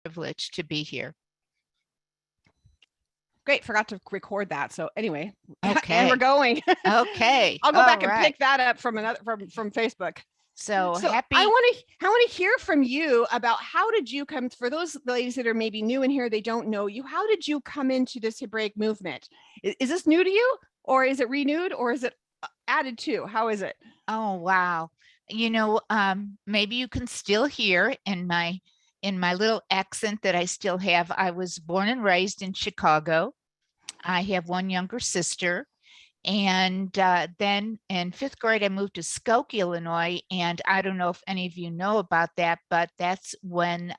privilege to be here. Great. Forgot to record that. So anyway, and we're Okay. going. Okay. I'll go All back and right. pick that up from from Facebook. So So happy. I want to hear from you about how did you come, for those ladies that are maybe new in here, they don't know you, how did you come into this Hebraic movement? Is this new to you, or is it renewed, or is it added to? How is it? Oh, wow. Maybe you can still hear in my little accent that I still have. I was born and raised in Chicago. I have one younger sister. And then in fifth grade, I moved to Skokie, Illinois. And I don't know if any of you know about that, but that's when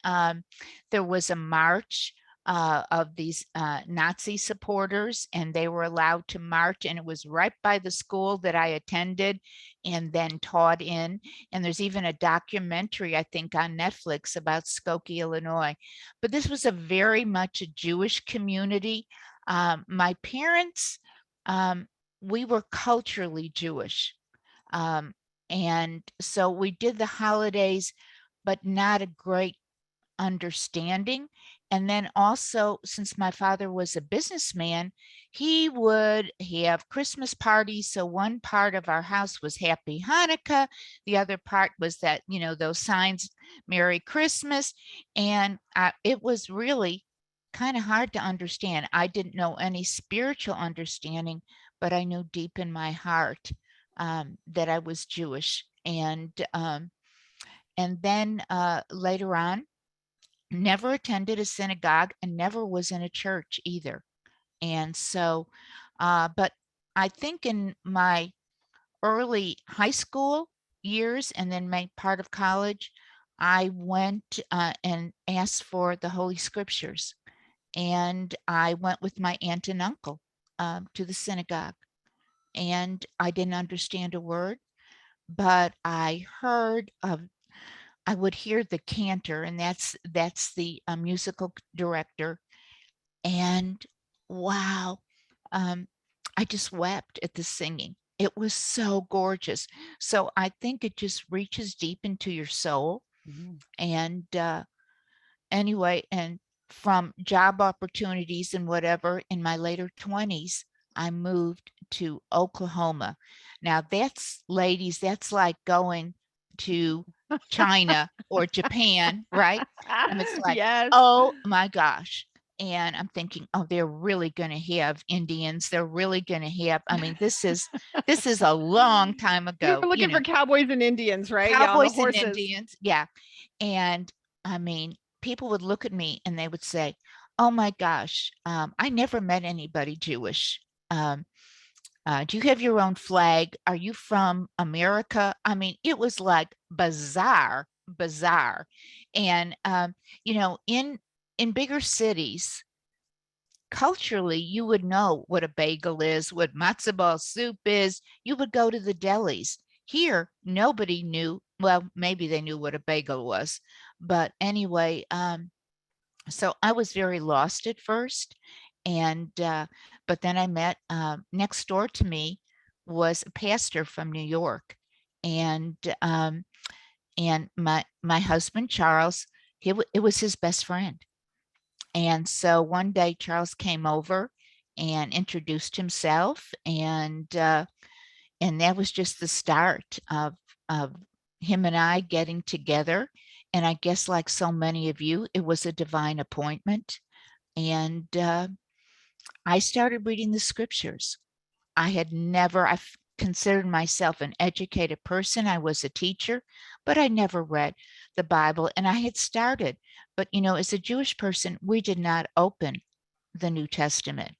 there was a march of these Nazi supporters, and they were allowed to march. And it was right by the school that I attended and then taught in. And there's even a documentary, I think, on Netflix about Skokie, Illinois. But this was a very much a Jewish community. My parents, we were culturally Jewish. Um, and so we did the holidays, but not a great understanding. And then also, since my father was a businessman, he would have Christmas parties. So one part of our house was Happy Hanukkah. The other part was that, those signs, Merry Christmas. And it was really kind of hard to understand. I didn't know any spiritual understanding, but I knew deep in my heart that I was Jewish. And then later on, never attended a synagogue and never was in a church either. And so, but I think in my early high school years and then my part of college, I went and asked for the Holy Scriptures. And I went with my aunt and uncle to the synagogue. And I didn't understand a word, but I would hear the cantor, and that's the musical director. And wow, um, I just wept at the singing. It was so gorgeous. So I think it just reaches deep into your soul. And anyway, and from job opportunities and whatever in my later 20s, I moved to Oklahoma. Now that's, ladies, that's like going to China or Japan, right? And it's like, Yes. oh my gosh. And I'm thinking, oh, they're really going to have Indians. They're really going to have, I mean, this is a long time You're ago, looking for cowboys and Indians, right? Yeah, on the cowboys and horses. Indians. Yeah. And I mean, people would look at me and they would say, oh my gosh, I never met anybody Jewish. Um, do you have your own flag? Are you from America? I mean, it was like bizarre, bizarre. And, in bigger cities, culturally, you would know what a bagel is, what matzo ball soup is. You would go to the delis. Here, nobody knew. Well, maybe they knew what a bagel was. But anyway, so I was very lost at first. And, but then I met next door to me was a pastor from New York. And, and my husband, Charles, it was his best friend. And so one day Charles came over and introduced himself, and that was just the start of him and I getting together. And I guess, like so many of you, it was a divine appointment. And I started reading the scriptures. I considered myself an educated person. I was a teacher, but I never read the Bible. And I had started, but as a Jewish person, we did not open the New Testament.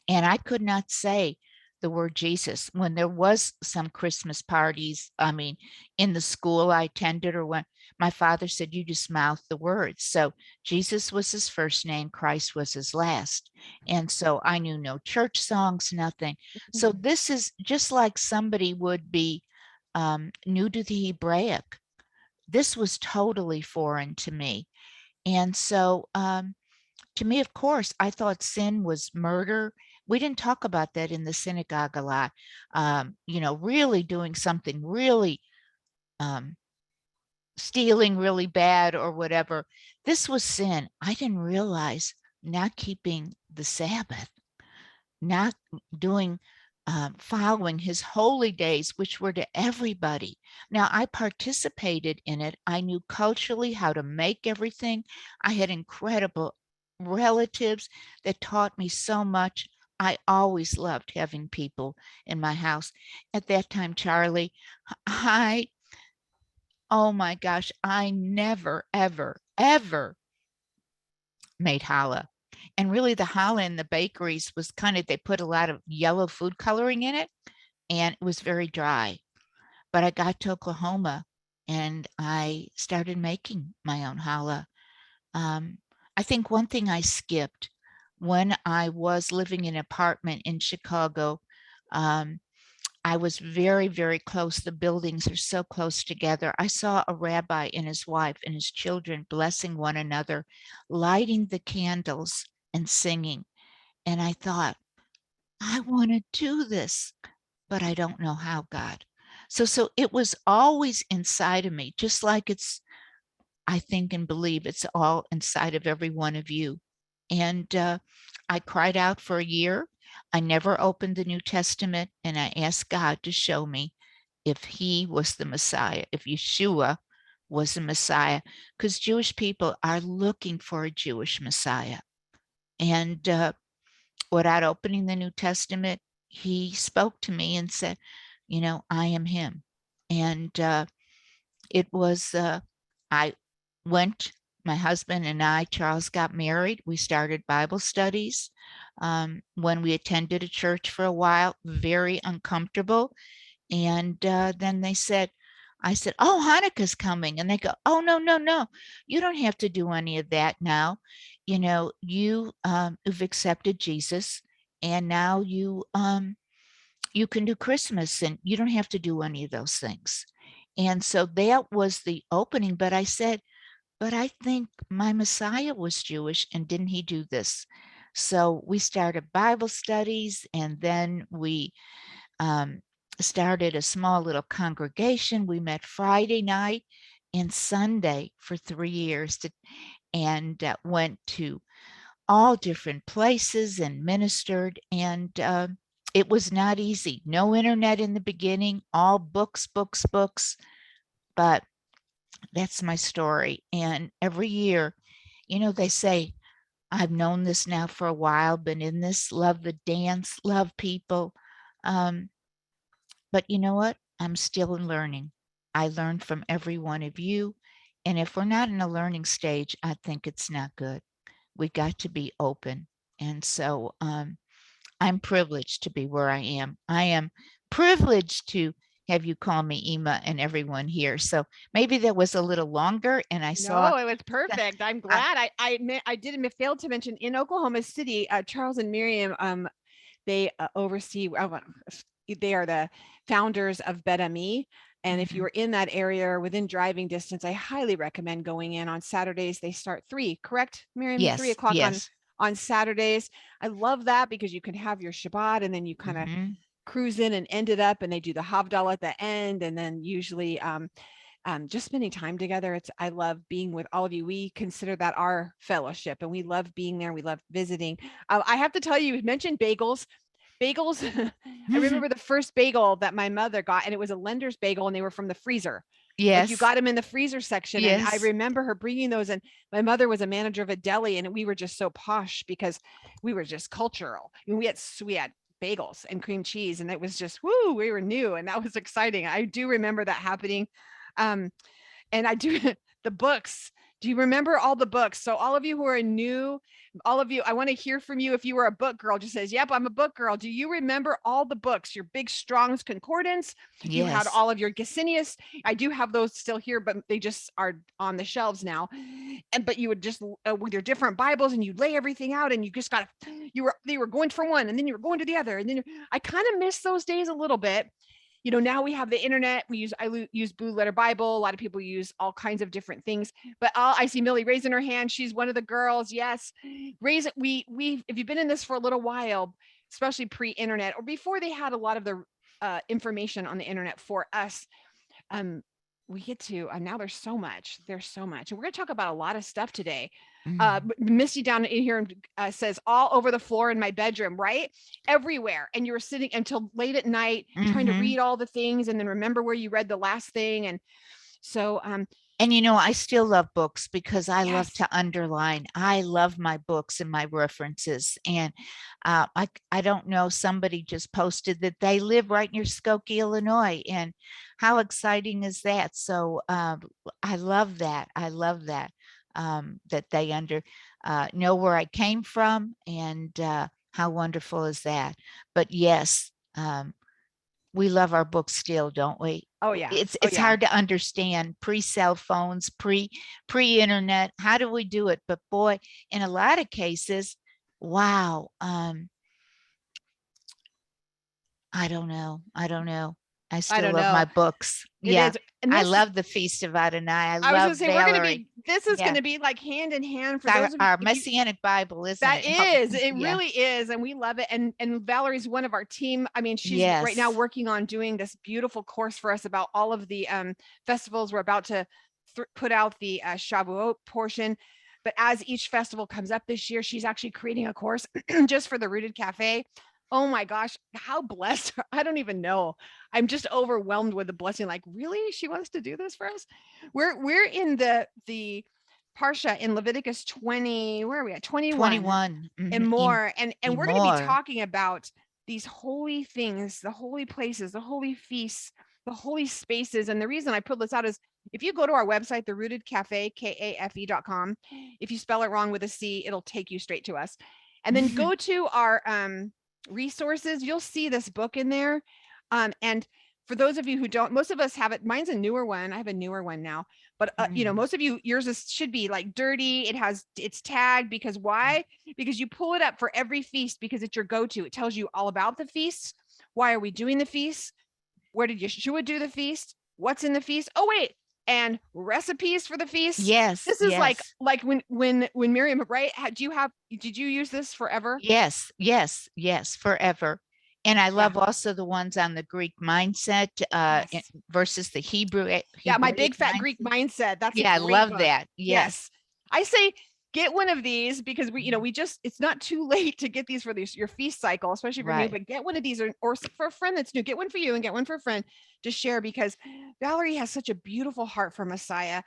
And I could not say the word Jesus when there was some Christmas parties. I mean, in the school I attended, or when my father said, you just mouth the words. So Jesus was his first name, Christ was his last. And so I knew no church songs, nothing. So this is just like somebody would be new to the Hebraic. This was totally foreign to me. And so to me, of course, I thought sin was murder. We didn't talk about that in the synagogue a lot. Really doing something really um, stealing really bad or whatever. This was sin. I didn't realize not keeping the Sabbath, not doing, following his holy days, which were to everybody. Now, I participated in it. I knew culturally how to make everything. I had incredible relatives that taught me so much. I always loved having people in my house. At that time, Charlie, I, oh my gosh, I never, ever, ever made challah. And really, the challah in the bakeries was kind of, they put a lot of yellow food coloring in it, and it was very dry. But I got to Oklahoma and I started making my own challah. Um, I think one thing I skipped when I was living in an apartment in Chicago, um, I was very, very close. The buildings are so close together. I saw a rabbi and his wife and his children blessing one another, lighting the candles and singing. And I thought, I want to do this, but I don't know how, God. So it was always inside of me, just like it's, I think and believe it's all inside of every one of you. And I cried out for a year. I never opened the New Testament, and I asked God to show me if he was the Messiah, if Yeshua was the Messiah, because Jewish people are looking for a Jewish Messiah. And without opening the New Testament, he spoke to me and said, you know, I am him. And it was, I went, my husband and I, Charles, got married. We started Bible studies. When we attended a church for a while, very uncomfortable. And then they said, I said, oh, Hanukkah's coming. And they go, oh, no, no, no. You don't have to do any of that now. You know, you've accepted Jesus, and now you can do Christmas, and you don't have to do any of those things. And so that was the opening. But I said, but I think my Messiah was Jewish, and didn't he do this? So we started Bible studies, and then we um, started a small little congregation. We met Friday night and Sunday for 3 years and went to all different places and ministered. And it was not easy. No internet in the beginning, all books, books, books. But that's my story. And every year, you know, they say, I've known this now for a while, been in this, love the dance, love people. Um, but you know what? I'm still learning. I learn from every one of you. And if we're not in a learning stage, I think it's not good. We got to be open. And so I'm privileged to be where I am. I am privileged to have you call me Ema and everyone here. So maybe that was a little longer, and I saw. No, it was perfect. I'm Uh, glad. I didn't fail to mention in Oklahoma City, Charles and Miriam, they oversee. They are the founders of Bet Me. And if you mhm. are in that area or within driving distance, I highly recommend going in on Saturdays. They start 3, correct, Miriam? three Yes, o'clock yes. on Saturdays. I love that because you can have your Shabbat and then you kind of Hmm. cruise in and end it up, and they do the Havdalah at the end, and then usually just spending time together. I love being with all of you. We consider that our fellowship, and we love being there. We love visiting. I have to tell you, you mentioned bagels. Bagels. I remember the first bagel that my mother got, and it was a lender's bagel, and they were from the freezer. Like you Yes, got them in the freezer section. And I yes, remember her bringing those. And my mother was a manager of a deli, and we were just so posh because we were just cultural. I mean, we had bagels and cream cheese, and it was just woo, we were new, and that was exciting. I do remember that happening. Um, and I do the books. Do you remember all the books? So all of you who are new, all of you, I want to hear from you. If you were a book girl, just says, yep, I'm a book girl. Do you remember all the books, your big Strong's Concordance? You had yes, all of your Gesenius. I do have those still here, but they just are on the shelves now. And, but you would just, with your different Bibles, and you lay everything out, and you just got, they were going for one, and then you were going to the other. And then I kind of miss those days a little bit. Now we have the internet. I use Blue Letter Bible. A lot of people use all kinds of different things. But I see Millie raising her hand. She's one of the girls. Yes, raise it. We if you've been in this for a little while, especially pre-internet or before they had a lot of the information on the internet for us. Um, we get to now there's so much, and we're going to talk about a lot of stuff today. Mm. Misty down in here says all over the floor in my bedroom, right? Everywhere. And you were sitting until late at night trying to Hmm. read all the things and then remember where you read the last thing. And so And I still love books because I love yes. to underline. I love my books and my references. And I don't know, somebody just posted that they live right near Skokie, Illinois. And how exciting is that? So I love that. I love that, that they know where I came from. And how wonderful is that? But yes, we love our books still, don't we? Oh yeah. It's Oh it's yeah. hard to understand pre-cell phones, pre-internet. How do we do it? But boy, in a lot of cases, wow. I don't know. I don't know. I I still don't love my know. books. It Yeah. is. And I this, love the Feast of Adonai. I I was love going to say, we're going to Valerie. be, this is going Yeah. to be like hand in hand for Our, those of you, our if you, Messianic Bible, isn't that it? is, it Yeah. really is. And we love it. And Valerie's one of our team. I mean, she's right now Yes. working on doing this beautiful course for us about all of the festivals. We're about to put out the Shavuot portion. But as each festival comes up this year, she's actually creating a course just for the Rooted Cafe. Oh my gosh, how blessed. I don't even know. I'm just overwhelmed with the blessing. Like, really? She wants to do this for us? We're in the Parsha in Leviticus 20, where are we at? 21 21. and more. And we're going to be Emor. talking about these holy things, the holy places, the holy feasts, the holy spaces. And the reason I put this out is if you go to our website, the Rooted Cafe, KAFE.com, if you spell it wrong with a C, it'll take you straight to us. And then go to our resources, you'll see this book in there. And for those of you who don't, most of us have it. Mine's a newer one. I have a newer one now, but most of you, yours should be like dirty. It's tagged because why? Because you pull it up for every feast because it's your go-to. It tells you all about the feasts. Why are we doing the feast? Where did Yeshua do the feast? What's in the feast? Oh, wait. And recipes for the feast. Yes, This is yes. like when Miriam, right? Did you use this forever? Yes, yes, yes, forever. And I Yeah. love also the ones on the Greek mindset Yes. versus the Yeah, my Hebraic big fat Greek mindset. mindset. That's a Yeah, I great love book. that. Yes. Yes. I say get one of these because we just, it's not too late to get these for your feast cycle, especially if you're new, Right. but get one of these or for a friend that's new, get one for you and get one for a friend to share because Valerie has such a beautiful heart for Messiah.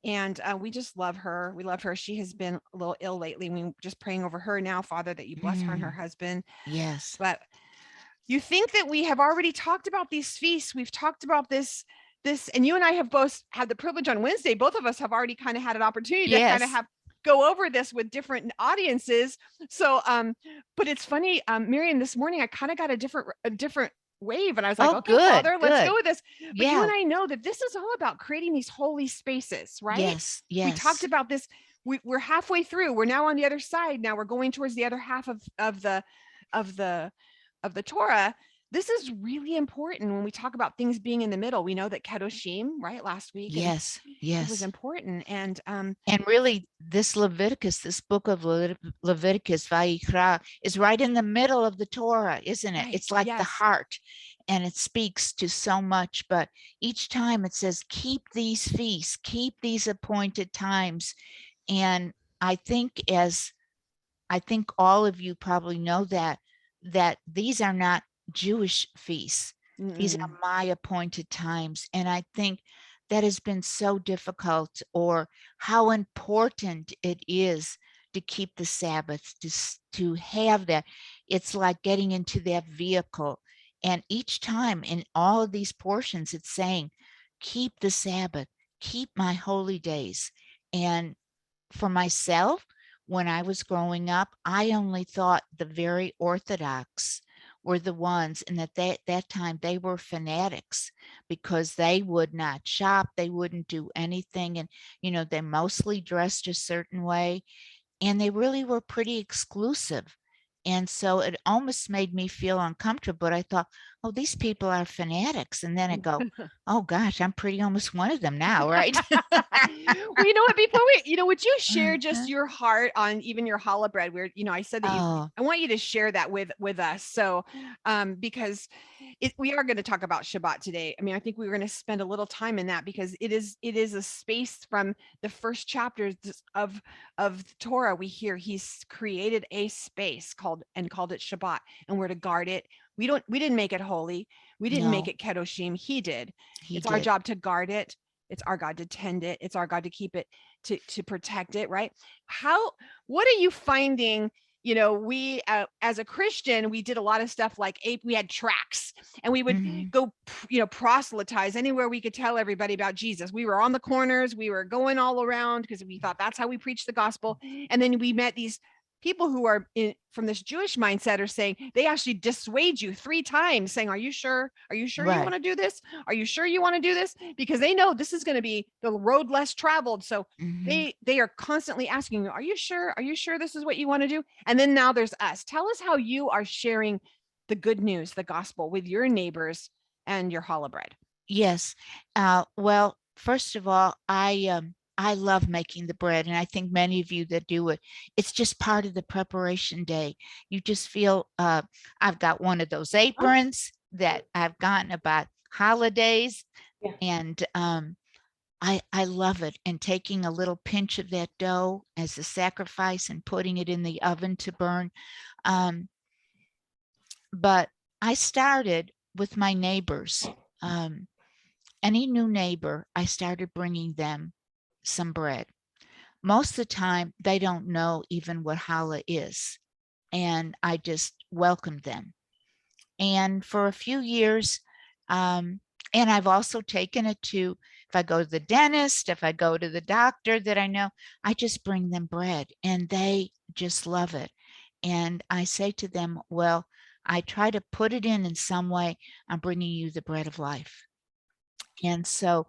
And we just love her. We love her. She has been a little ill lately. We're just praying over her now, Father, that you bless her and her Mm, husband. yes. But you think that we have already talked about these feasts. We've talked about this, and you and I have both had the privilege on Wednesday. Both of us have already kind of had an opportunity to kind of Yes. have go over this with different audiences. So, but it's funny, Miriam, this morning I kind of got a different wave and I was like, Oh, okay, good, Father, let's go good. with this. But you and Yeah. I know that this is all about creating these holy spaces, right? Yes, We talked yes, about this. We're halfway through. We're now on the other side. Now we're going towards the other half of the of the Torah. This is really important when we talk about things being in the middle. We know that Kedoshim, right, last week, and yes, it was yes. important. And really, this Leviticus, this book of Leviticus, Vayikra, is right in the middle of the Torah, isn't it? Right, It's like the yes, heart, and it speaks to so much. But each time it says, keep these feasts, keep these appointed times. And I think, as I think all of you probably know, that these are not Jewish feasts. These are mm-mm. my appointed times. And I think that has been so difficult, or how important it is to keep the Sabbath, to have that. It's like getting into that vehicle. And each time in all of these portions, it's saying, keep the Sabbath, keep my holy days. And for myself, when I was growing up, I only thought the very Orthodox were the ones, and that time they were fanatics because they would not shop, they wouldn't do anything, and they mostly dressed a certain way, and they really were pretty exclusive. And so it almost made me feel uncomfortable. But I thought, oh, these people are fanatics. And then I go, oh gosh, I'm pretty almost one of them now, right? Well, you know what? Before would you share just Uh-huh. your heart on even your challah bread? Where I said that Oh, I want you to share that with us. So, because we are going to talk about Shabbat today. I mean, I think we're going to spend a little time in that because it is a space from the first chapters of Torah. We hear he's created a space called it Shabbat, and we're to guard it. We didn't make it holy. We didn't make No, it kedoshim. He did. he It's our did. job to guard it. It's our God to tend it. It's our God to keep it, to protect it, right? How what are you finding? We as a Christian, we did a lot of stuff like we had tracks, and we would Mhm. go, proselytize anywhere we could tell everybody about Jesus. We were on the corners, we were going all around because we thought that's how we preach the gospel. And then we met these people who are from this Jewish mindset are saying they actually dissuade you 3 times, saying, "Are you sure? Are you sure you Right. want to do this? Are you sure you want to do this?" Because they know this is going to be the road less traveled. So Mhm. they are constantly asking you, "Are you sure? Are you sure this is what you want to do?" And then now there's us. Tell us how you are sharing the good news, the gospel, with your neighbors and your challah bread. Yes. Well, first of all, I love making the bread, and I think many of you that do it, it's just part of the preparation day. You just feel I've got one of those Oh, aprons that I've gotten about holidays, yeah. and I love it. And taking a little pinch of that dough as a sacrifice and putting it in the oven to burn. Um, but I started with my neighbors. Um, any new neighbor, I started bringing them some bread. Most of the time, they don't know even what challah is, and I just welcomed them. And for a few years, um, and I've also taken it to, if I go to the dentist, if I go to the doctor that I know, I just bring them bread and they just love it. And I say to them, well, I try to put it in some way. I'm bringing you the bread of life. And so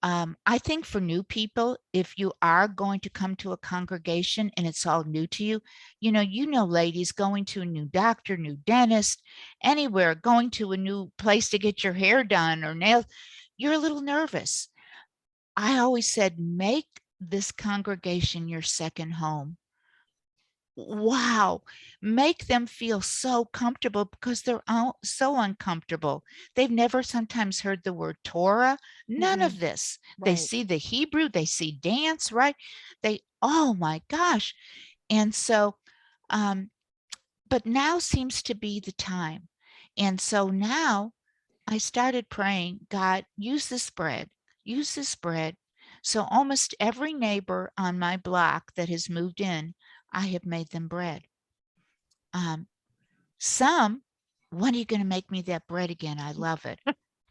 I think for new people, if you are going to come to a congregation and it's all new to you, ladies, going to a new doctor, new dentist, anywhere, going to a new place to get your hair done or nails, you're a little nervous. I always said, make this congregation your second home. Wow, make them feel so comfortable because they're all so uncomfortable. They've never sometimes heard the word Torah, none Mhm. of this. They Right. see the Hebrew, they see dance, right? Oh my gosh. And so, um, but now seems to be the time. And so now I started praying, God, use this bread. So almost every neighbor on my block that has moved in, I have made them bread. Um, some, when are you going to make me that bread again? I love it.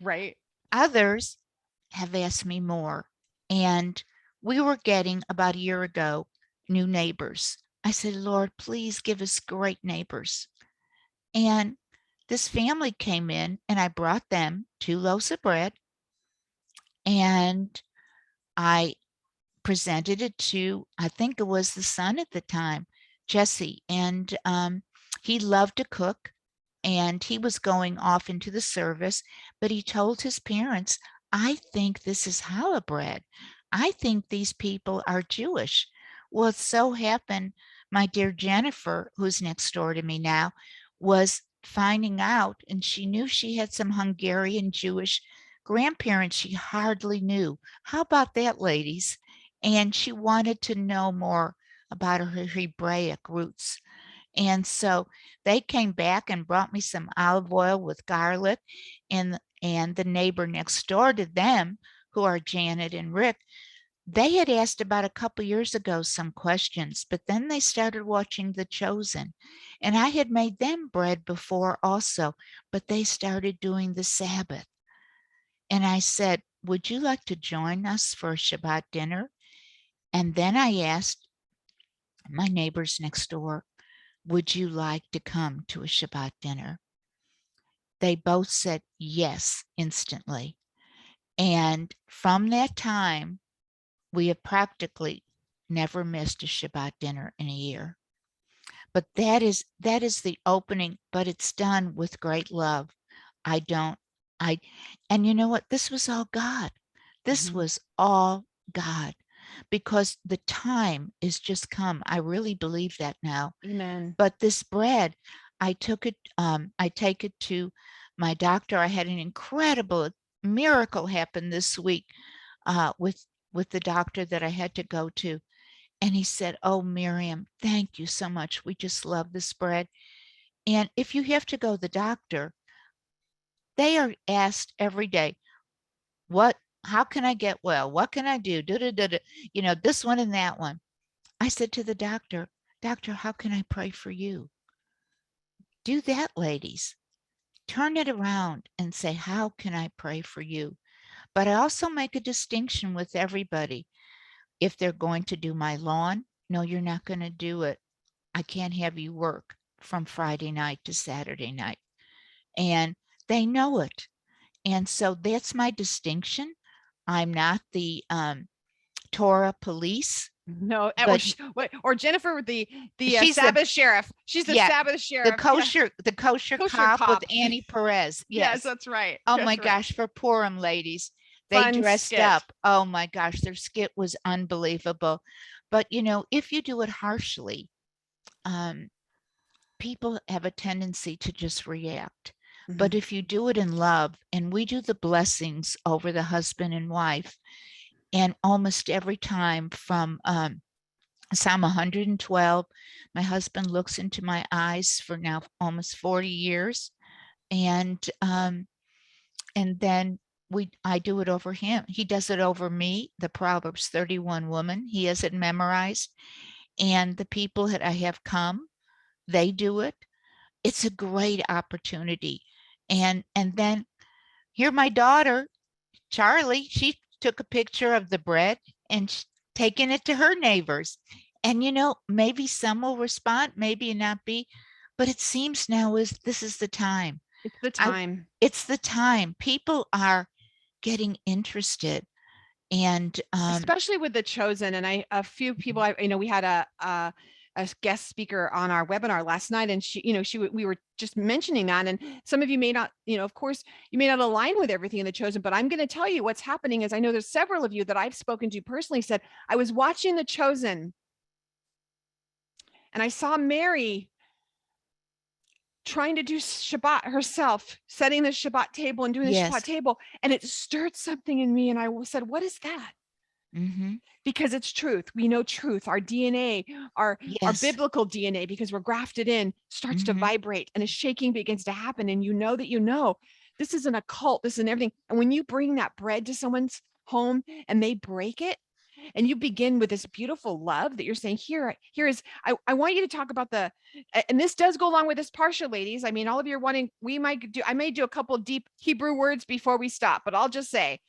Right. Others have asked me more. And we were getting about a year ago new neighbors. I said, Lord, please give us great neighbors. And this family came in and I brought them 2 loaves of bread and I presented it to, I think it was the son at the time, Jesse. And he loved to cook and he was going off into the service, but he told his parents, I think this is challah bread. I think these people are Jewish. Well, it so happened, my dear Jennifer, who's next door to me now, was finding out, and she knew she had some Hungarian Jewish grandparents she hardly knew. How about that, ladies? And she wanted to know more about her Hebraic roots. And so they came back and brought me some olive oil with garlic. And the neighbor next door to them, who are Janet and Rick, they had asked about a couple years ago some questions, but then they started watching The Chosen. And I had made them bread before also, but they started doing the Sabbath. And I said, would you like to join us for a Shabbat dinner? And then I asked my neighbors next door, would you like to come to a Shabbat dinner? They both said yes instantly. And from that time, we have practically never missed a Shabbat dinner in a year. But that is the opening, but it's done with great love. I don't I and you know what? This was all God. This Mhm. was all God because the time is just come. I really believe that now. Amen. But this bread, I take it to My doctor, I had an incredible miracle happen this week with the doctor that I had to go to. And he said, "Oh, Miriam, thank you so much. We just love the spread." And if you have to go to the doctor, they are asked every day, what, how can I get well? What can I do? Da, da, da, da. This one and that one. I said to the doctor, "Doctor, how can I pray for you?" Do that, ladies. Turn it around and say, "How can I pray for you?" But I also make a distinction with everybody. If they're going to do my lawn, no, you're not going to do it. I can't have you work from Friday night to Saturday night. And they know it. And so that's my distinction. I'm not the Torah police, No, but or Jennifer, the she's the Sabbath sheriff. She's the yeah, Sabbath the sheriff. Yeah, kosher kosher cop with cop. Annie Perez. Yes, Yes. that's right. Oh my That's right. gosh, for Purim ladies. They Fun dressed skit. up. Oh my gosh, their skit was unbelievable. But if you do it harshly, um, people have a tendency to just react. But Mhm. if you do it in love, and we do the blessings over the husband and wife, and almost every time from Psalm 112, my husband looks into my eyes for now almost 40 years, and then I do it over him. He does it over me. The Proverbs 31 woman, he has it memorized, and the people that I have come, they do it. It's a great opportunity. And then here my daughter, Charlie, she took a picture of the bread and taken it to her neighbors. And maybe some will respond, maybe not be, but it seems now is this is the time. It's the I time. It's the time. People are getting interested, and Especially with the chosen. And a few people, we had a guest speaker on our webinar last night, and we were just mentioning that. And some of you may not, of course, you may not align with everything in the chosen, but I'm going to tell you what's happening is I know there's several of you that I've spoken to personally said, I was watching the chosen and I saw Mary trying to do Shabbat herself, setting the Shabbat table and doing the Shabbat yes. table. And it stirred something in me. And I said, what is that? Mm-hmm. Because it's truth. We know truth. Our DNA, our Yes. biblical DNA, because we're grafted in, starts to Mm-hmm. vibrate and a shaking begins to happen. And you know that this isn't a cult, this isn't everything. And when you bring that bread to someone's home and they break it, and you begin with this beautiful love that you're saying, here is, I want you to talk about and this does go along with this parsha, ladies. I mean, all of you are wanting, I may do a couple deep Hebrew words before we stop, but I'll just say,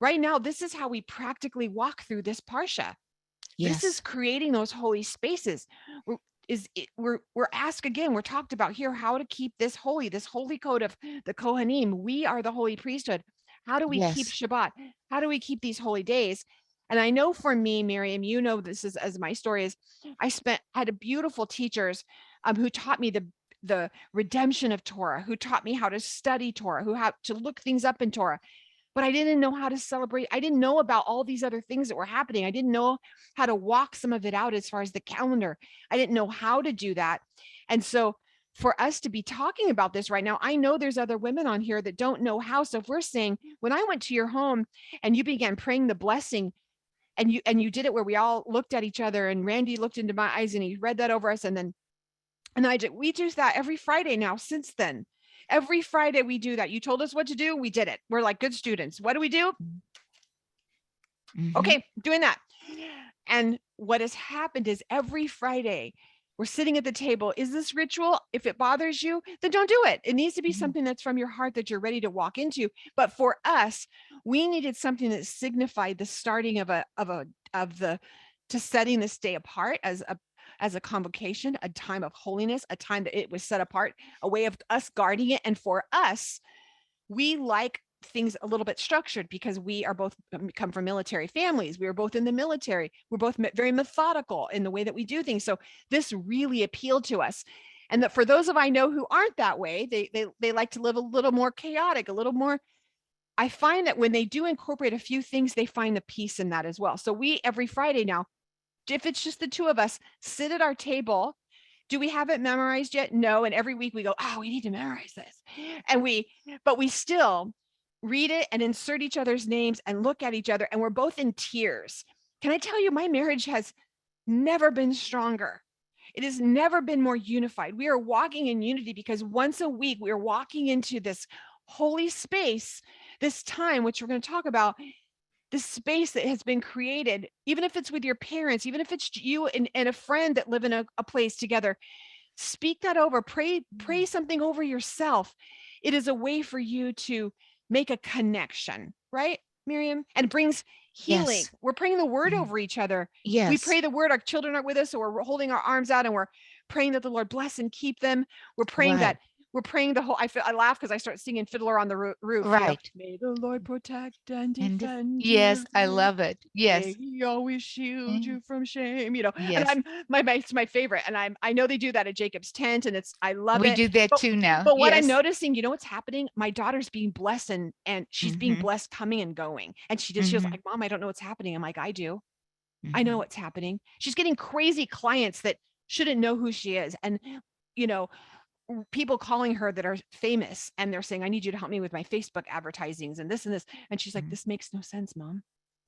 right now, this is how we practically walk through this parsha. This is Yes. creating those holy spaces. We're asked again, we're talked about here how to keep this holy code of the Kohanim. We are the holy priesthood. How do we keep Yes. Shabbat? How do we keep these holy days? And I know for me, Miriam, this is as my story is, I had a beautiful teachers who taught me the redemption of Torah, who taught me how to study Torah, who have to look things up in Torah, but I didn't know how to celebrate. I didn't know about all these other things that were happening. I didn't know how to walk some of it out as far as the calendar. I didn't know how to do that. And so for us to be talking about this right now, I know there's other women on here that don't know how. So if we're saying, when I went to your home and you began praying the blessing, and you did it where we all looked at each other and Randy looked into my eyes and he read that over us, we do that every Friday now since then. Every Friday we do that. You told us what to do. We did it. We're like good students. What do we do? Mm-hmm. Okay, doing that. And what has happened is every Friday we're sitting at the table. Is this ritual? If it bothers you, then don't do it. It needs to be Mm-hmm. something that's from your heart that you're ready to walk into. But for us, we needed something that signified the starting to setting this day apart as a convocation, a time of holiness, a time that it was set apart, a way of us guarding it. And for us, we like things a little bit structured because we are both come from military families. We were both in the military. We're both very methodical in the way that we do things. So this really appealed to us. And that for those of I know who aren't that way, they like to live a little more chaotic, a little more. I find that when they do incorporate a few things, they find the peace in that as well. So we every Friday now, if it's just the two of us, sit at our table. Do we have it memorized yet? No. And every week we go, oh, we need to memorize this. And but we still read it and insert each other's names and look at each other, and we're both in tears. Can I tell you, my marriage has never been stronger. It has never been more unified. We are walking in unity because once a week we are walking into this holy space, this time, which we're going to talk about, this space that has been created, even if it's with your parents, even if it's you and a friend that live in a place together. Speak that over, pray something over yourself. It is a way for you to make a connection, right, Miriam? And brings healing. Yes. We're praying the word Mhm. over each other. We Yes. pray the word, our children are with us, so we're holding our arms out and we're praying that the Lord bless and keep them. We're praying that Right. we're praying the whole, I laugh because I start singing Fiddler on the Roof, Right. may the Lord protect and And defend yes, you. I love it. May Yes. he always shield Mm, you from shame, and yes. it's my favorite. And I know they do that at Jacob's tent, and I love We it. do that But too now. what I'm Yes. noticing, what's happening? My daughter's being blessed, and she's being Mhm. blessed coming and going. And she was Mhm. like, Mom, I don't know what's happening. I'm like, I do. I know Mhm. what's happening. She's getting crazy clients that shouldn't know who she is. And, you know, people calling her that are famous, and they're saying, I need you to help me with my Facebook advertisings and this and this. And she's like, Mhm. this makes no sense, Mom.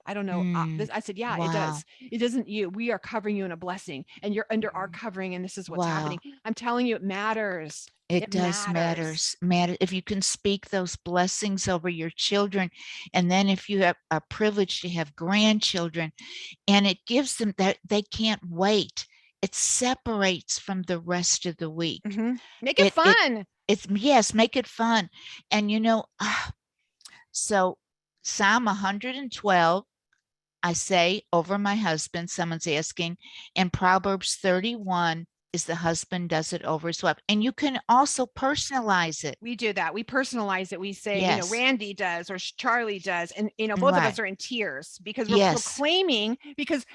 I don't know. Mm. I said, yeah, it Wow. does. It doesn't you. We are covering you in a blessing, and you're under our Mhm. covering, and this is what's happening. Wow. I'm telling you, it matters. It It does matters. matter if you can speak those blessings over your children, and then if you have a privilege to have grandchildren, and it gives them that they can't wait. It separates from the rest of the week. Make it It fun. it's yes, make it fun. And so Psalm 112, I say over my husband, someone's asking, and Proverbs 31 is the husband does it over his wife. And you can also personalize it. We do that. We personalize it. We say, Yes. Randy does or Charlie does, and both of us Right. are in tears because we're Yes. proclaiming, because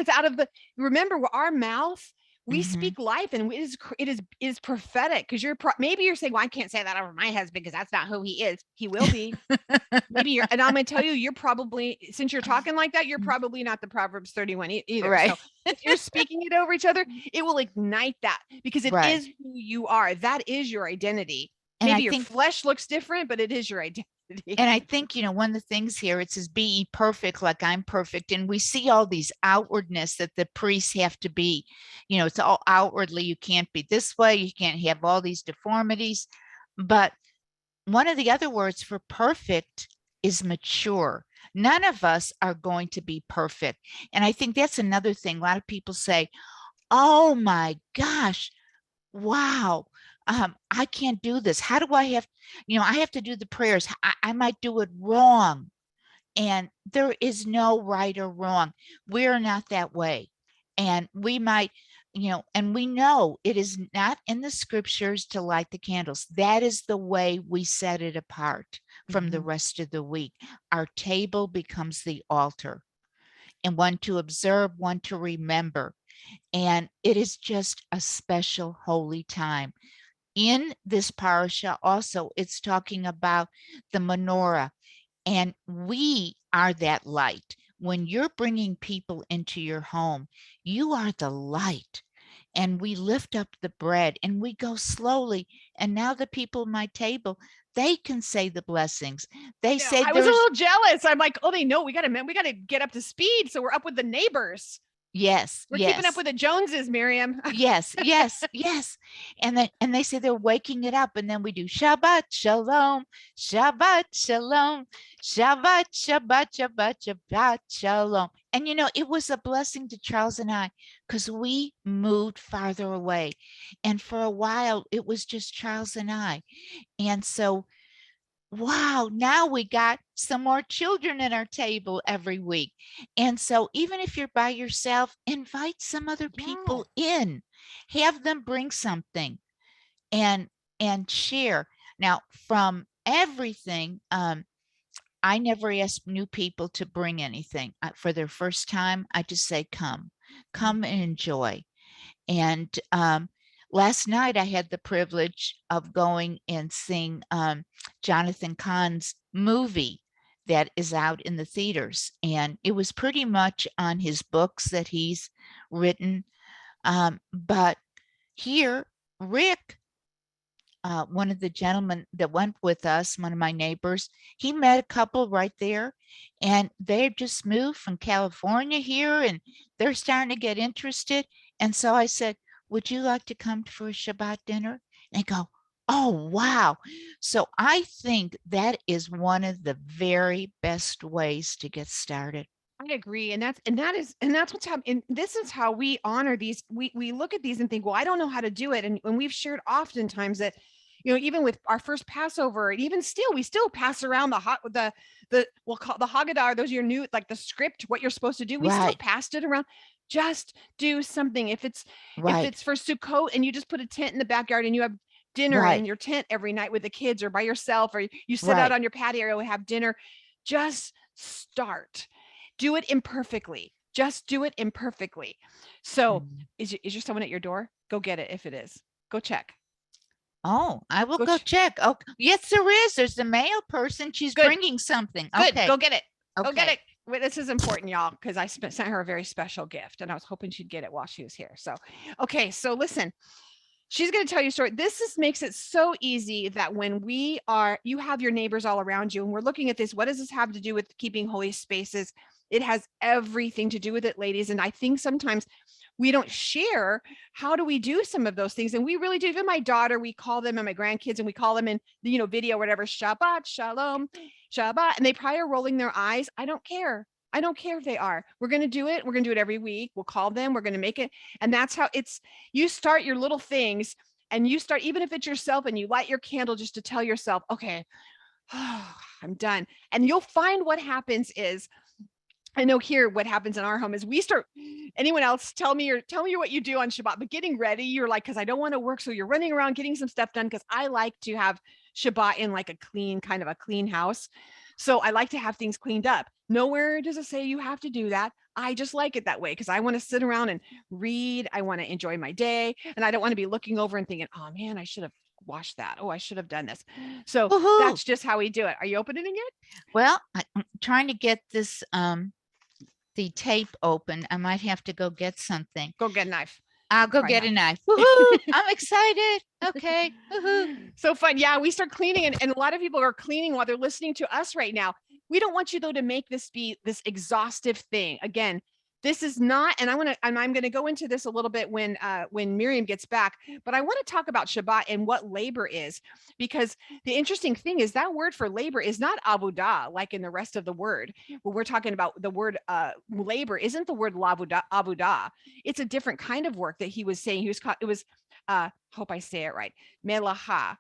out of the, remember, our mouth, we Hmm. speak life, and it is prophetic. Because maybe you're saying, well, I can't say that over my husband because that's not who he is. He will be. Maybe you're, and I'm going to tell you, you're probably, since you're talking like that, you're probably not the Proverbs 31 either. Right. So if you're speaking it over each other, it will ignite that, because it Right. is who you are. That is your identity. And I Maybe your think flesh looks different, but it is your identity. And I think, one of the things here, it says, be ye perfect like I'm perfect. And we see all these outwardness that the priests have to be, it's all outwardly. You can't be this way. You can't have all these deformities. But one of the other words for perfect is mature. None of us are going to be perfect. And I think that's another thing. A lot of people say, oh my gosh, wow, I can't do this. How do I have, I have to do the prayers. I might do it wrong. And there is no right or wrong. We're not that way. And we might, and we know it is not in the scriptures to light the candles. That is the way we set it apart from the rest of the week. Our table becomes the altar, and one to observe, one to remember. And it is just a special holy time. In this parasha, also, it's talking about the menorah, and we are that light. When you're bringing people into your home, you are the light. And we lift up the bread and we go slowly. And now the people at my table, they can say the blessings. They Yeah, say I was a there's, little jealous. I'm like, oh, they know we got to get up to speed, so we're up with the neighbors. yes, We're keeping up yes. with the Joneses, Miriam. Yes, yes, yes. And they say they're waking it up. And then we do Shabbat Shalom, Shabbat Shalom, Shabbat, Shabbat, Shabbat, Shabbat Shalom. And it was a blessing to Charles and I, because we moved farther away. And for a while it was just Charles and I. And so, wow, now we got some more children at our table every week. And so even if you're by yourself, invite some other Yeah. people in, have them bring something, and share. Now, from everything, I never ask new people to bring anything. For their first time, I just say, come and enjoy. And last night I had the privilege of going and seeing Jonathan Cahn's movie that is out in the theaters. And it was pretty much on his books that he's written. But here, Rick one of the gentlemen that went with us, one of my neighbors, he met a couple right there, and they just moved from California here, and they're starting to get interested. And so I said, "Would you like to come for a Shabbat dinner?" And they go, "Oh, wow." So I think that is one of the very best ways to get started. I agree. And that's what's happening. This is how we honor these. We look at these and think, well, I don't know how to do it. And we've shared oftentimes that, even with our first Passover, and even still, we still pass around the we'll call the Haggadah, those are your new, like the script, what you're supposed to do. We still Right, passed it around. Just do something. If right, it's for Sukkot and you just put a tent in the backyard and you have dinner right, in your tent every night with the kids or by yourself, or you sit out right. on your patio and have dinner, just start. Do it imperfectly. Just do it imperfectly. So, Mm. is your someone at your door? Go get it if it is. Go check. Oh, I will Go go ch- check. Oh, yes, there is. There's a mail person. She's Good. bringing something. Good. Okay, Go get it. Go get okay. it. Wait, this is important, y'all, because sent her a very special gift, and I was hoping she'd get it while she was here. So, okay. So listen, she's going to tell you a story. Makes it so easy that when you have your neighbors all around you, and we're looking at this, what does this have to do with keeping holy spaces? It has everything to do with it, ladies. And I think sometimes we don't share how do we do some of those things. And we really do. Even my daughter, we call them, and my grandkids, and we call them in video, whatever, Shabbat, Shalom, Shabbat. And they probably are rolling their eyes. I don't care. I don't care if they are. We're going to do it. We're going to do it every week. We'll call them. We're going to make it. And that's how you start your little things, and you start, even if it's yourself, and you light your candle just to tell yourself, okay, I'm done. And you'll find what happens is, I know here what happens in our home is we start, anyone else tell me what you do on Shabbat, but getting ready, you're like, because I don't want to work. So you're running around getting some stuff done, because I like to have Shabbat in like a clean, kind of a clean house. So I like to have things cleaned up. Nowhere does it say you have to do that. I just like it that way because I want to sit around and read. I want to enjoy my day. And I don't want to be looking over and thinking, oh man, I should have washed that. Oh, I should have done this. So Woohoo. that's just how we do it. Are you opening it? Well, I'm trying to get this the tape open. I might have to go get something. Go get a knife. I'll go Probably get a have. knife. Woohoo! I'm excited. Okay. Woohoo. So fun. Yeah, we start cleaning, and a lot of people are cleaning while they're listening to us right now. We don't want you though to make this be this exhaustive thing. Again, this is not, and I'm gonna go into this a little bit when Miriam gets back, but I want to talk about Shabbat and what labor is, because the interesting thing is that word for labor is not avodah like in the rest of the word. When we're talking about the word labor, isn't the word avodah. It's a different kind of work that he was saying. It was hope I say it right. Melaha.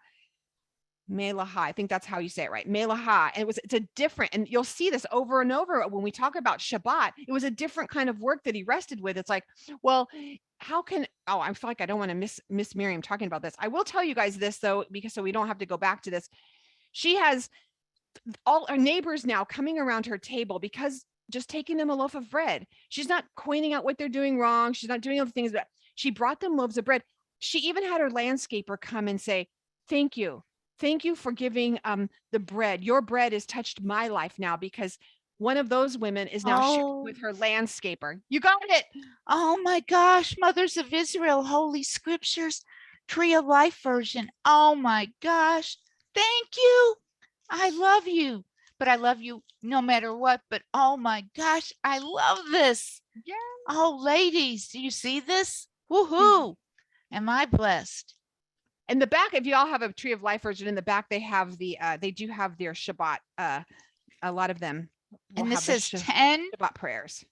Melaha. I think that's how you say it, right? Melaha. And it's a different, and you'll see this over and over when we talk about Shabbat. It was a different kind of work that he rested with. It's like, well, how can, I feel like I don't want to miss Miriam talking about this. I will tell you guys this though, because so we don't have to go back to this. She has all our neighbors now coming around her table because just taking them a loaf of bread. She's not pointing out what they're doing wrong. She's not doing other things, but she brought them loaves of bread. She even had her landscaper come and say, thank you. Thank you for giving the bread. Your bread has touched my life now, because one of those women is now sharing Oh, with her landscaper. You got it. oh my gosh. Mothers of Israel, Holy Scriptures, Tree of Life version. Oh my gosh. Thank you. I love you, but I love you no matter what. But oh my gosh, I love this. Yeah. Oh, ladies, do you see this? Woohoo. Am I blessed? In the back, if you all have a Tree of Life version, in the back, they do have their Shabbat. A lot of them will And have this the is 10 Shabbat prayers.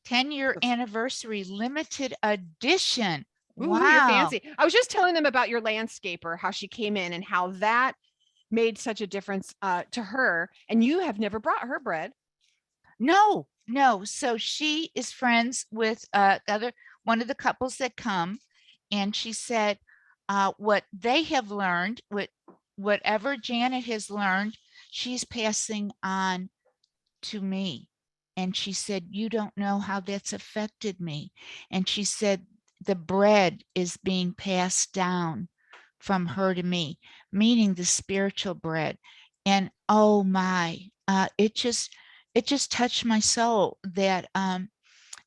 10-year anniversary limited edition. Ooh, you're Wow. fancy. I was just telling them about your landscaper, how she came in and how that made such a difference to her. And you have never brought her bread. No, no. So she is friends with other one of the couples that come, and she said what they have learned, whatever Janet has learned, she's passing on to me. And she said, "You don't know how that's affected me." And she said, "The bread is being passed down from her to me," meaning the spiritual bread. And oh my, it just touched my soul that and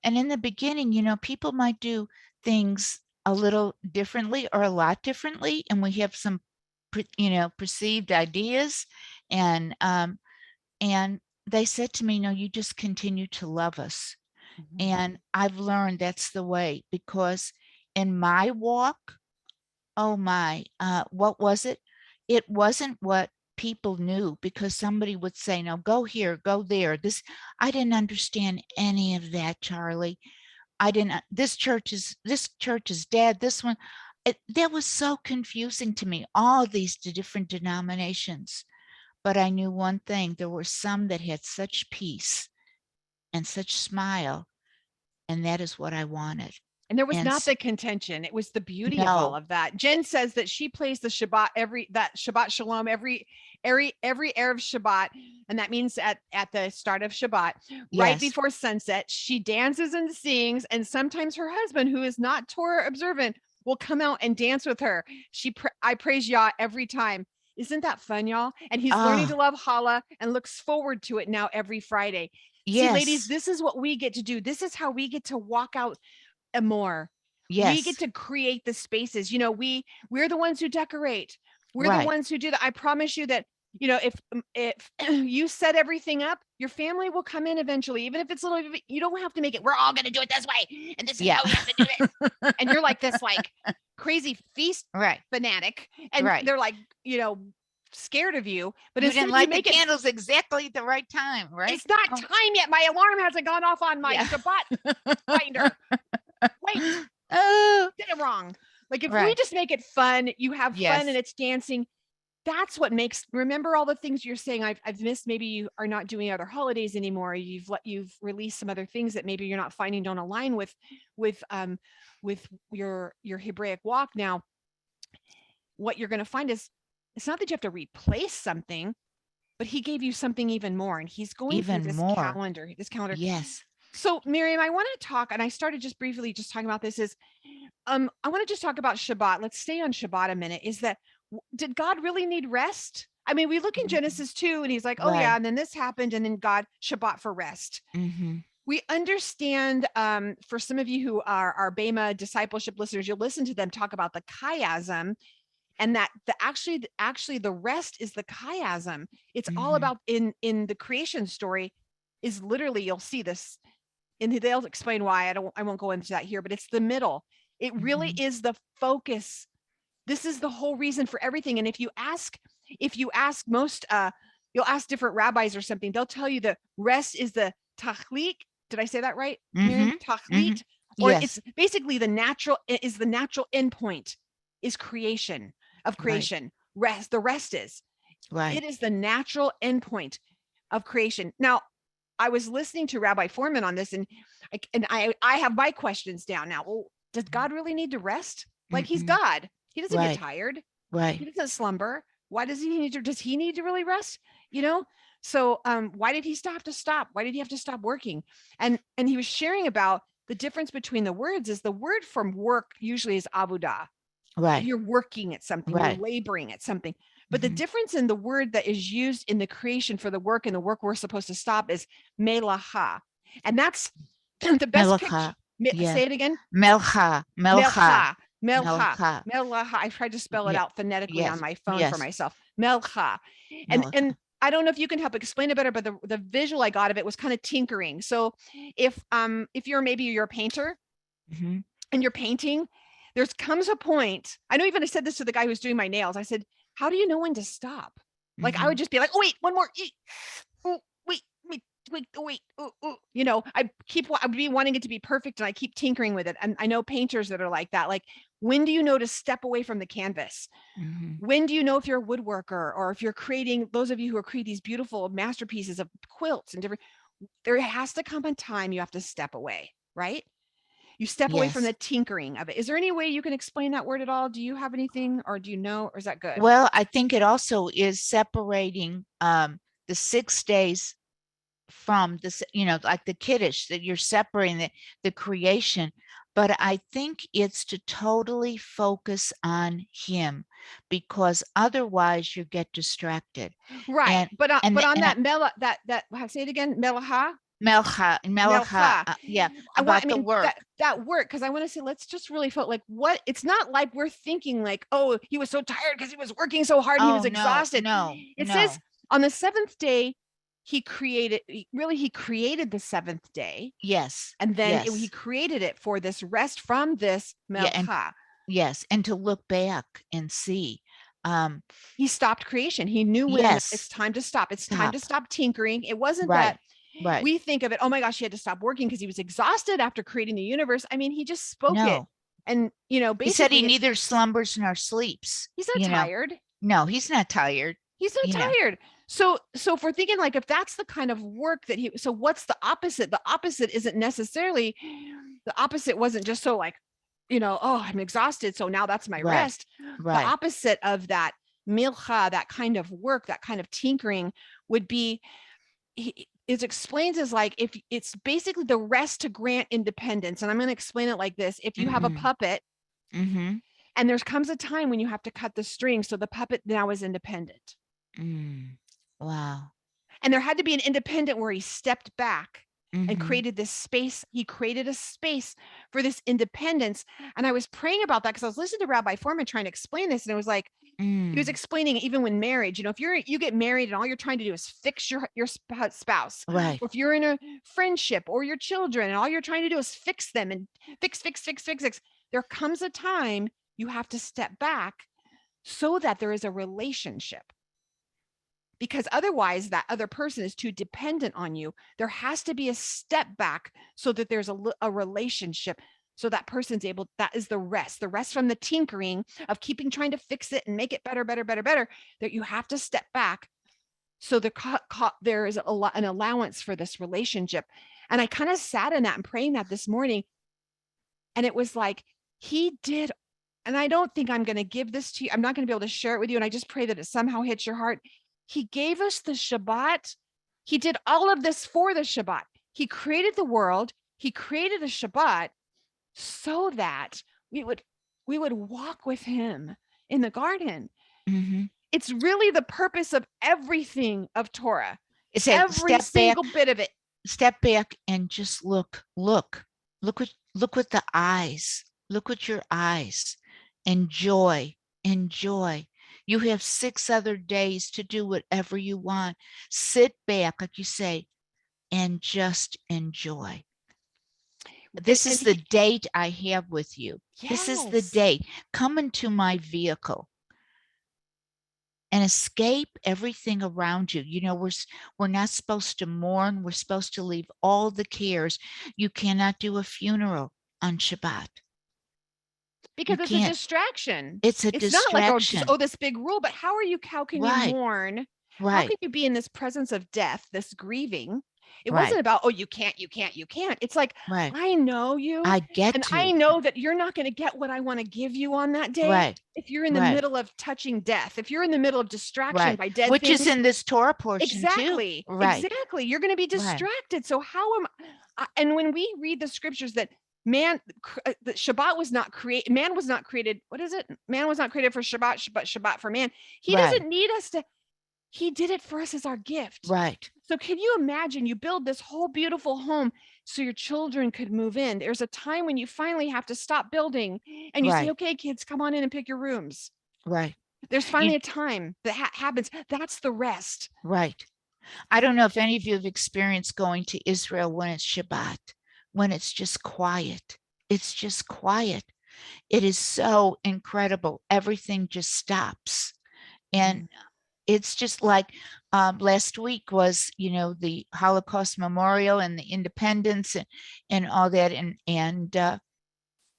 in the beginning, people might do things a little differently or a lot differently, and we have some, perceived ideas, and and they said to me, "No, you just continue to love us." Mhm. And I've learned that's the way, because in my walk, oh my, what was it? It wasn't what people knew, because somebody would say, "No, go here, go there." I didn't understand any of that, Charlie. I didn't, this church is dead. This one, that was so confusing to me, all these different denominations. But I knew one thing, there were some that had such peace and such smile, and that is what I wanted. And there was And not the contention. It was the beauty of all no, of that. Jen says that she plays the Shabbat Shalom every Erev Shabbat, and that means at the start of Shabbat, right yes, before sunset. She dances and sings, and sometimes her husband, who is not Torah observant, will come out and dance with her. I praise Yah every time. Isn't that fun, y'all? And he's learning to ah, love challah and looks forward to it now every Friday. See, ladies, yes, this is what we get to do. This is how we get to walk out Emor. We get yes, to create the spaces. We're the ones who decorate. We're the right, ones who do that. I promise you that, if you set everything up, your family will come in eventually, even if it's little. You don't have to make it. We're all going to do it this way, and this is yeah, how we have to do it. And you're like this, like crazy feast right, fanatic, and right. they're like, scared of you. But You didn't instead, you light the make it. candles exactly at the right time, right? It's not Oh, time yet. My alarm hasn't gone off on my yeah. Shabbat finder. Wait, Oh, did it wrong. Like if we right. just make it fun, you have fun and Yes, it's dancing. That's what makes, remember all the things you're saying. I've missed. Maybe you are not doing other holidays anymore. You've released some other things that maybe you're not finding don't align with with your Hebraic walk. Now, what you're going to find is it's not that you have to replace something, but he gave you something even more. And he's going through even this more. calendar. Yes. So Miriam, I want to talk, and I started just briefly just talking about this is I want to just talk about Shabbat. Let's stay on Shabbat a minute. Is that did God really need rest? I mean, we look in Mhm. Genesis 2 and he's like, oh yeah, Right. and then this happened, and then God Shabbat for rest. Hmm. We understand for some of you who are our Bema discipleship listeners, you'll listen to them talk about the chiasm, and that actually the rest is the chiasm. It's all Hmm. about in the creation story is literally, you'll see this and they'll explain why. I won't go into that here, but it's the middle. It really Hmm. is the focus. This is the whole reason for everything. And if you ask most you'll ask different rabbis or something, they'll tell you the rest is the tachlit. Did I say that right, Miriam? Hmm. Hmm. Tachlit, or Yes. it's basically the natural endpoint is creation of Right. creation. The rest is Right. it is the natural endpoint of creation. Now, I was listening to Rabbi Foreman on this, and I have my questions down now. Well, does God really need to rest? Like he's Mm-mm. God. He doesn't get Right. tired. He Right. doesn't slumber. Why does he need to? Does he need to really rest? You know. So, why did he stop to stop? Why did he have to stop working? And he was sharing about the difference between the words. Is the word from work usually is avudah, Right. you're working at something, you're Right. laboring at something. But the Hmm. difference in the word that is used in the creation for the work and the work we're supposed to stop is melacha. And that's the best picture. Melcha. Yes. Say it again. Melcha. Melcha. Melcha, melcha, Melcha. melcha. I tried to spell it Yeah. out phonetically on Yes. my phone for Yes. myself. Melcha. And Melcha. I don't know if you can help explain it better, but the visual I got of it was kind of tinkering. So if you're a painter Hmm. and you're painting, there's comes a point. I know even I said this to the guy who's doing my nails. I said, how do you know when to stop? Like I would Hmm. just be like, oh wait, one more. Oh, wait, wait, wait, oh, wait. Oh, oh. I'd be wanting it to be perfect and I keep tinkering with it. And I know painters that are like that. Like, when do you know to step away from the canvas? Hmm. When do you know if you're a woodworker or if you're creating, those of you who are creating these beautiful masterpieces of quilts and different, there has to come a time you have to step away, right? You step away from Yes. the tinkering of it. Is there any way you can explain that word at all? Do you have anything or do you know, or is that good? Well, I think it also is separating the 6 days from this, like the kiddush, that you're separating the creation. But I think it's to totally focus on him, because otherwise you get distracted. Right. And But and on and I, that mela, that say it again, melaha. melcha, Melcha. yeah, I about the mean, work. that work, because I want to say, let's just really feel like what it's not like we're thinking like, oh, he was so tired because he was working so hard and he Oh, was no, exhausted. no, It says no. on the seventh day, he created the seventh day. Yes, And then he yes. created it for this rest from this Yeah, and melcha. yes, and to look back and see. Um, He stopped creation. He knew when it's yes, time to stop. It's time to stop. stop tinkering. It wasn't Right, that right. we think of it, oh my gosh, he had to stop working because he was exhausted after creating the universe. I mean, he just spoke it. No. And, He said he basically neither slumbers nor sleeps, he's not tired. No, he's not tired, He's not you know. tired. So if we're thinking like if that's the kind of work that so what's the opposite? The opposite isn't necessarily the opposite wasn't just so like, oh, I'm exhausted. So now that's my Right, rest. The right. opposite of that milcha, that kind of work, that kind of tinkering would be it explains as like if it's basically the rest to grant independence. And I'm going to explain it like this. If you have a Mm-hmm. puppet Mm-hmm. and there comes a time when you have to cut the string, so the puppet now is independent. Mm. Wow. And there had to be an independent where he stepped back and Mm-hmm. created this space. He created a space for this independence. And I was praying about that because I was listening to Rabbi Foreman trying to explain this. And it was like, he was Mm. explaining even when marriage, if you get married and all you're trying to do is fix your spouse, Right. or if you're in a friendship or your children and all you're trying to do is fix them and fix, there comes a time you have to step back so that there is a relationship, because otherwise that other person is too dependent on you. There has to be a step back so that there's a relationship, so that person's able, that is the rest from the tinkering of keeping trying to fix it and make it better, that you have to step back. So there is an allowance for this relationship. And I kind of sat in that and praying that this morning. And it was like, he did, and I don't think I'm going to give this to you. I'm not going to be able to share it with you. And I just pray that it somehow hits your heart. He gave us the Shabbat. He did all of this for the Shabbat. He created the world. He created a Shabbat so that we would walk with him in the garden. Mm-hmm. It's really the purpose of everything of Torah. It said Every single bit of it. step back and just look with the eyes. Look with your eyes. Enjoy, enjoy. You have 6 other days to do whatever you want. Sit back, like you say, and just enjoy. This And is the date I have with you. This is the yes. date. Come into my vehicle and escape everything around you. We're not supposed to mourn. We're supposed to leave all the cares. You cannot do a funeral on Shabbat. You Because it's a can't. distraction. It's a It's not like, distraction. this big rule, but how can you Right, mourn? How right, can you be in this presence of death, this grieving? It right, wasn't about, oh, you can't. It's like, right. I know you, I get and I to. know that you're not going to get what I want to give you on that day. Right, If you're in the right, middle of touching death, if you're in the middle of distraction right. by dead Which is things, in this Torah portion too. exactly, Right, you're going to be right, distracted. So how am and when we read the scriptures that the Shabbat was not created, man was not created, what is it? Man was not created for Shabbat, but Shabbat for man. He right, doesn't need us to, he did it for us as our gift. right, So can you imagine you build this whole beautiful home so your children could move in? There's a time when you finally have to stop building and you say, right, okay, kids, come on in and pick your rooms. right. There's You finally a time that happens. That's the rest. right. I don't know if any of you have experienced going to Israel when it's Shabbat, when it's just quiet. It's just quiet. It is so incredible. Everything just stops. And it's just like last week was, the Holocaust Memorial and the Independence and all that. And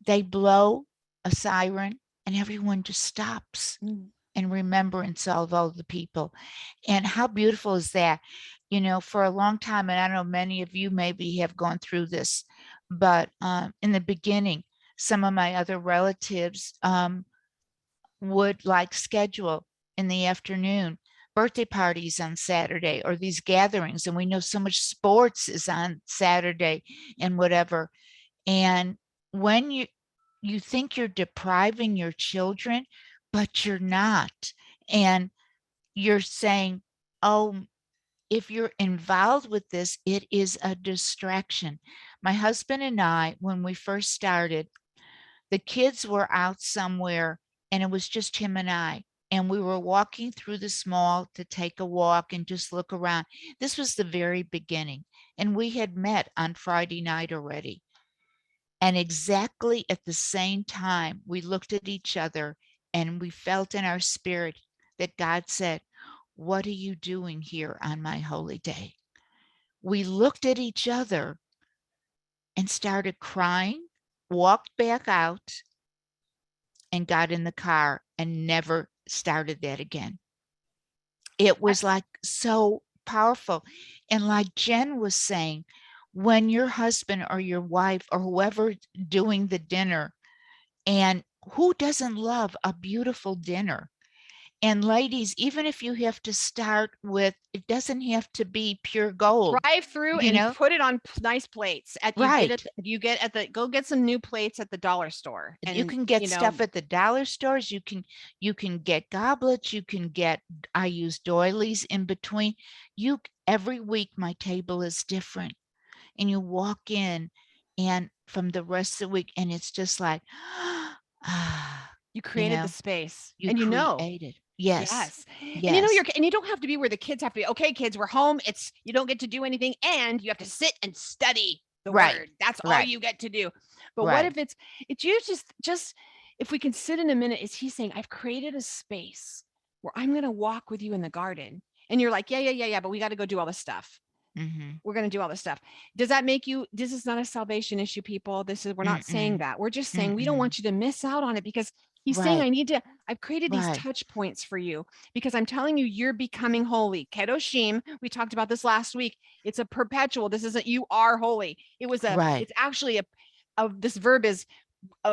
they blow a siren and everyone just stops Mm. in remembrance of all the people. And how beautiful is that? For a long time, and I know many of you maybe have gone through this, but in the beginning, some of my other relatives would like schedule in the afternoon birthday parties on Saturday or these gatherings. And we know so much sports is on Saturday and whatever. And when you think you're depriving your children, but you're not. And you're saying, oh, if you're involved with this, it is a distraction. My husband and I, when we first started, the kids were out somewhere and it was just him and I. And we were walking through the mall to take a walk and just look around. This was the very beginning. And we had met on Friday night already. And exactly at the same time, we looked at each other and we felt in our spirit that God said, "What are you doing here on my holy day?" We looked at each other and started crying, walked back out, and got in the car and never started that again. It I, was like so powerful. And like Jen was saying, when your husband or your wife or whoever doing the dinner, and who doesn't love a beautiful dinner? And ladies, even if you have to start with, it doesn't have to be pure gold, drive through you and know? put it on nice plates at Right. you get at the go get some new plates at the dollar store, You and can get stuff at the dollar stores. You can get goblets, you can get, I use doilies in between. Every week my table is different. And you walk in and from the rest of the week and it's just like ah, you you created the know, space, you and created. Yes. yes, and Yes. and you don't have to be where the kids have to be. Okay, kids, we're home. It's you don't get to do anything, and you have to sit and study the Right. word. That's all Right. you get to do. But what Right. if it's you just if we can sit in a minute, is he saying, I've created a space where I'm gonna walk with you in the garden. And you're like, yeah, but we got to go do all this stuff. Mm-hmm. We're going to do all this stuff. Does that make you, this is not a salvation issue, people. We're not saying Mm-mm. that. We're just saying we don't Mm-mm. want you to miss out on it, because he's saying, Right. I've created these Right. touch points for you, because I'm telling you, you're becoming holy. Kedoshim, we talked about this last week. It's a perpetual. This isn't, you are holy. Right. It's actually this verb is,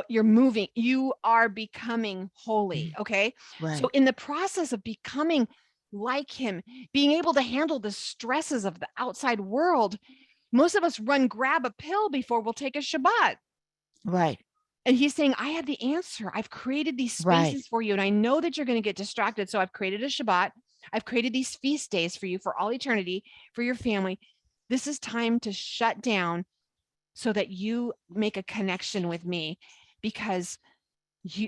you're moving, you are becoming holy. Mm. Okay. So Right. in the process of becoming like him, being able to handle the stresses of the outside world, most of us grab a pill before we'll take a Shabbat. Right. And he's saying, I have the answer. I've created these Right. spaces for you. And I know that you're going to get distracted. So I've created a Shabbat. I've created these feast days for you for all eternity, for your family. This is time to shut down so that you make a connection with me, because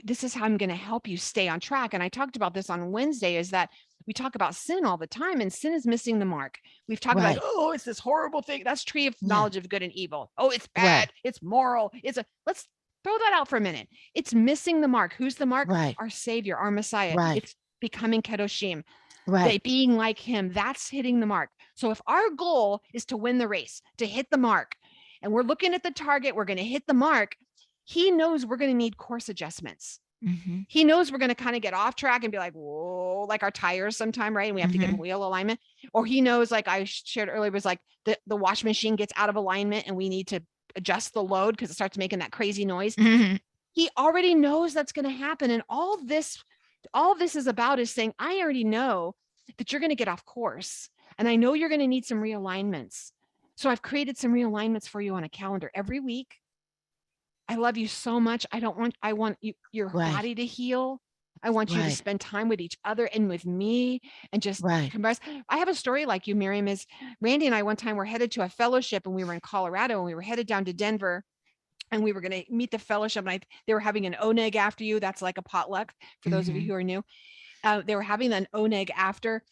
this is how I'm going to help you stay on track. And I talked about this on Wednesday, is that we talk about sin all the time, and sin is missing the mark. We've talked about, Right. oh, it's this horrible thing. That's tree of Yeah. knowledge of good and evil. Oh, it's Right. bad. It's moral. Let's throw that out for a minute. It's missing the mark. Who's the mark? Right. Our savior, our Messiah. Right. It's becoming Kedoshim, Right. that being like him, that's hitting the mark. So if our goal is to win the race, to hit the mark, and we're looking at the target, we're going to hit the mark, he knows we're going to need course adjustments. Mm-hmm. He knows we're going to kind of get off track and be like, whoa, like our tires sometime, right? And we have to get Mm-hmm. wheel alignment. Or he knows, like I shared earlier, was like the washing machine gets out of alignment and we need to adjust the load because it starts making that crazy noise. Mm-hmm. He already knows that's going to happen. And all this is about is saying, I already know that you're going to get off course. And I know you're going to need some realignments. So I've created some realignments for you on a calendar every week. I love you so much. I want you, your Right. body to heal. I want you to Right. spend time with each other and with me, and just Right. converse. I have a story like you, Miriam. Is Randy and I one time were headed to a fellowship, and we were in Colorado, and we were headed down to Denver, and we were going to meet the fellowship. And they were having an oneg after you. That's like a potluck for those of you Mm-hmm. who are new. They were having an oneg after.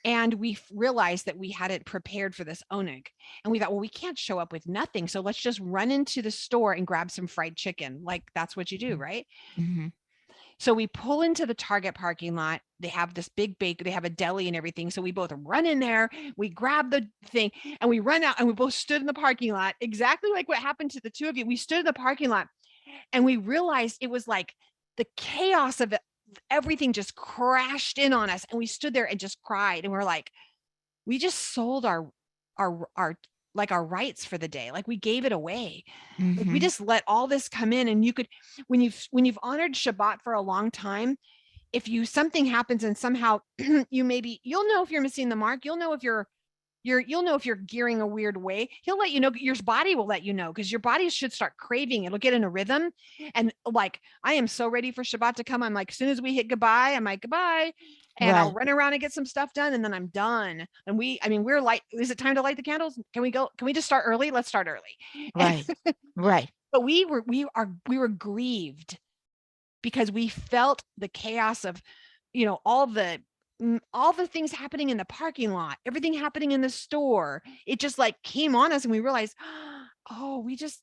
And we realized that we hadn't prepared for this oneg. And we thought, well, we can't show up with nothing. So let's just run into the store and grab some fried chicken. Like that's what you do, right? Mm-hmm. So we pull into the Target parking lot. They have this big bake, they have a deli and everything. So we both run in there, we grab the thing, and we run out, and we both stood in the parking lot, exactly like what happened to the two of you. We stood in the parking lot and we realized it was like the chaos of it, everything just crashed in on us. And we stood there and just cried. And we're like, we just sold our like our rights for the day. Like we gave it away. Like we Mm-hmm. just let all this come in. And you could, when you've honored Shabbat for a long time, if something happens and somehow you'll know if you're missing the mark, you'll know if you're you'll know if you're gearing a weird way. He'll let you know. Your body will let you know, because your body should start craving. It'll get in a rhythm. And like, I am so ready for Shabbat to come. I'm like, as soon as we hit goodbye, I'm like, goodbye. And I'll Right, run around and get some stuff done, and then I'm done. And we're like, is it time to light the candles? Can we go? Can we just start early? Let's start early. And, right, right, but we were grieved because we felt the chaos of, all the things happening in the parking lot, everything happening in the store. It just like came on us, and we realized, oh, we just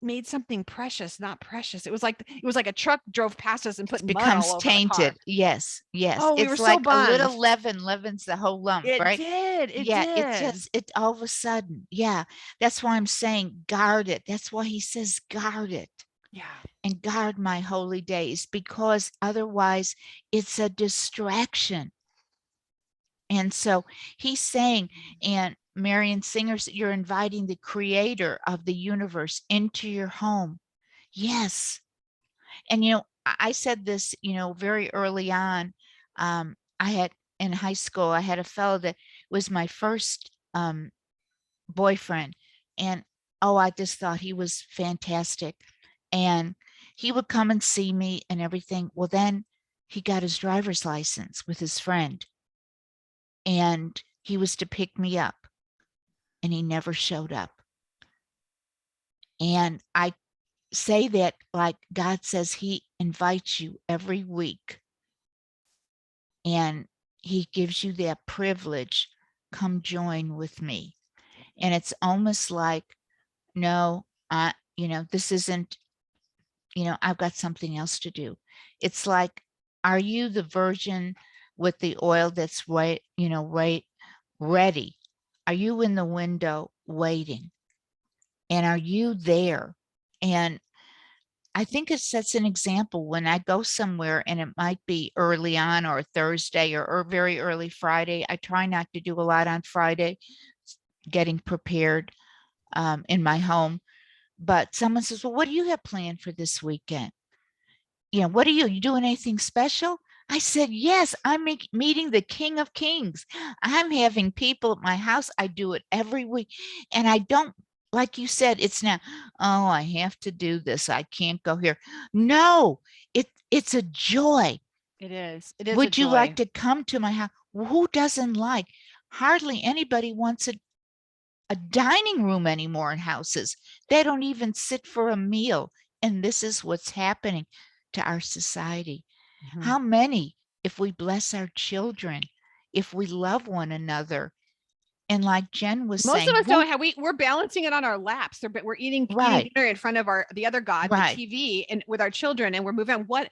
made something precious not precious. It was like a truck drove past us and put mud all becomes over the car. tainted. Yes, yes. Oh, we were It's so like a bummed. little leaven leavens the whole lump, It right? did. It Yeah, it did. just, it all of a sudden, yeah. That's why I'm saying guard it. That's why he says guard it Yeah. and guard my holy days, because otherwise it's a distraction. And so he's saying, and Marion Singers, you're inviting the creator of the universe into your home. Yes. And, I said this, very early on. I had in high school, I had a fellow that was my first boyfriend. And oh, I just thought he was fantastic. And he would come and see me and everything. Well, then he got his driver's license with his friend, and he was to pick me up, and he never showed up. And I say that like God says he invites you every week, and he gives you that privilege. Come join with me. And it's almost like, no, this isn't, I've got something else to do. It's like, are you the virgin with the oil that's ready? Are you in the window waiting? And are you there? And I think it sets an example when I go somewhere, and it might be early on or Thursday or very early Friday. I try not to do a lot on Friday, getting prepared in my home. But someone says, well, what do you have planned for this weekend? What are you doing anything special? I said, yes, I'm meeting the King of Kings. I'm having people at my house. I do it every week. And I don't, like you said, it's now, oh, I have to do this. I can't go here. No, it's a joy. It is. It is a Would you like joy. to come to my house? Who doesn't like? Hardly anybody wants a dining room anymore in houses. They don't even sit for a meal. And this is what's happening to our society. Mhm. How many, if we bless our children, if we love one another, and like Jen was Most of saying, us don't have. We're balancing it on our laps. We're eating right, dinner in front of the other God, the right, TV, and with our children, and we're moving on.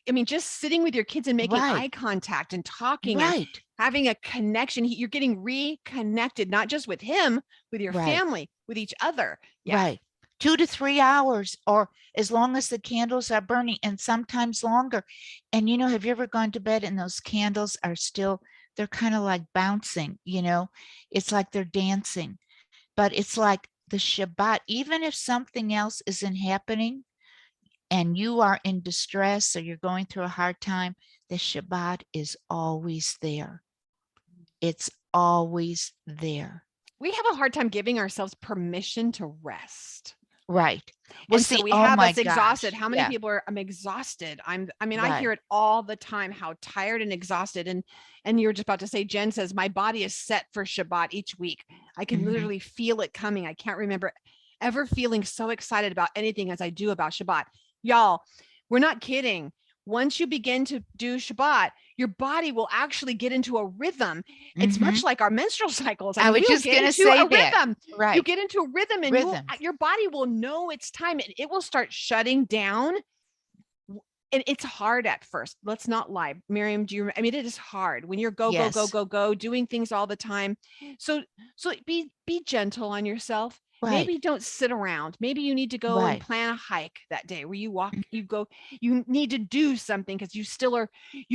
I mean, just sitting with your kids and making right, eye contact and talking and right, having a connection. You're getting reconnected, not just with him, with your right, family, with each other. Yeah. right. 2 to 3 hours, or as long as the candles are burning, and sometimes longer. And have you ever gone to bed and those candles are still, they're kind of like bouncing, it's like they're dancing. But it's like the Shabbat, even if something else isn't happening and you are in distress or you're going through a hard time, the Shabbat is always there. It's always there. We have a hard time giving ourselves permission to rest. Right. Well, And so see, we oh have my us exhausted. gosh. How many Yeah. people are, I'm exhausted. I Right. hear it all the time, how tired and exhausted. And you're just about to say, Jen says, my body is set for Shabbat each week. I can Mhm. literally feel it coming. I can't remember ever feeling so excited about anything as I do about Shabbat. Y'all, we're not kidding. Once you begin to do Shabbat, your body will actually get into a rhythm. It's much Mhm. like our menstrual cycles. I I mean, was we will just get going to into say a that. rhythm. You Right. get into a rhythm, and Rhythm. your body will know it's time, and it will start shutting down. And it's hard at first. Let's not lie. Miriam, I mean, it is hard when you're go, go, go, Yes. go, go, doing things all the time. So, be gentle on yourself. Right. Maybe don't sit around. Maybe you need to go and Right. plan a hike that day where you need to do something, because you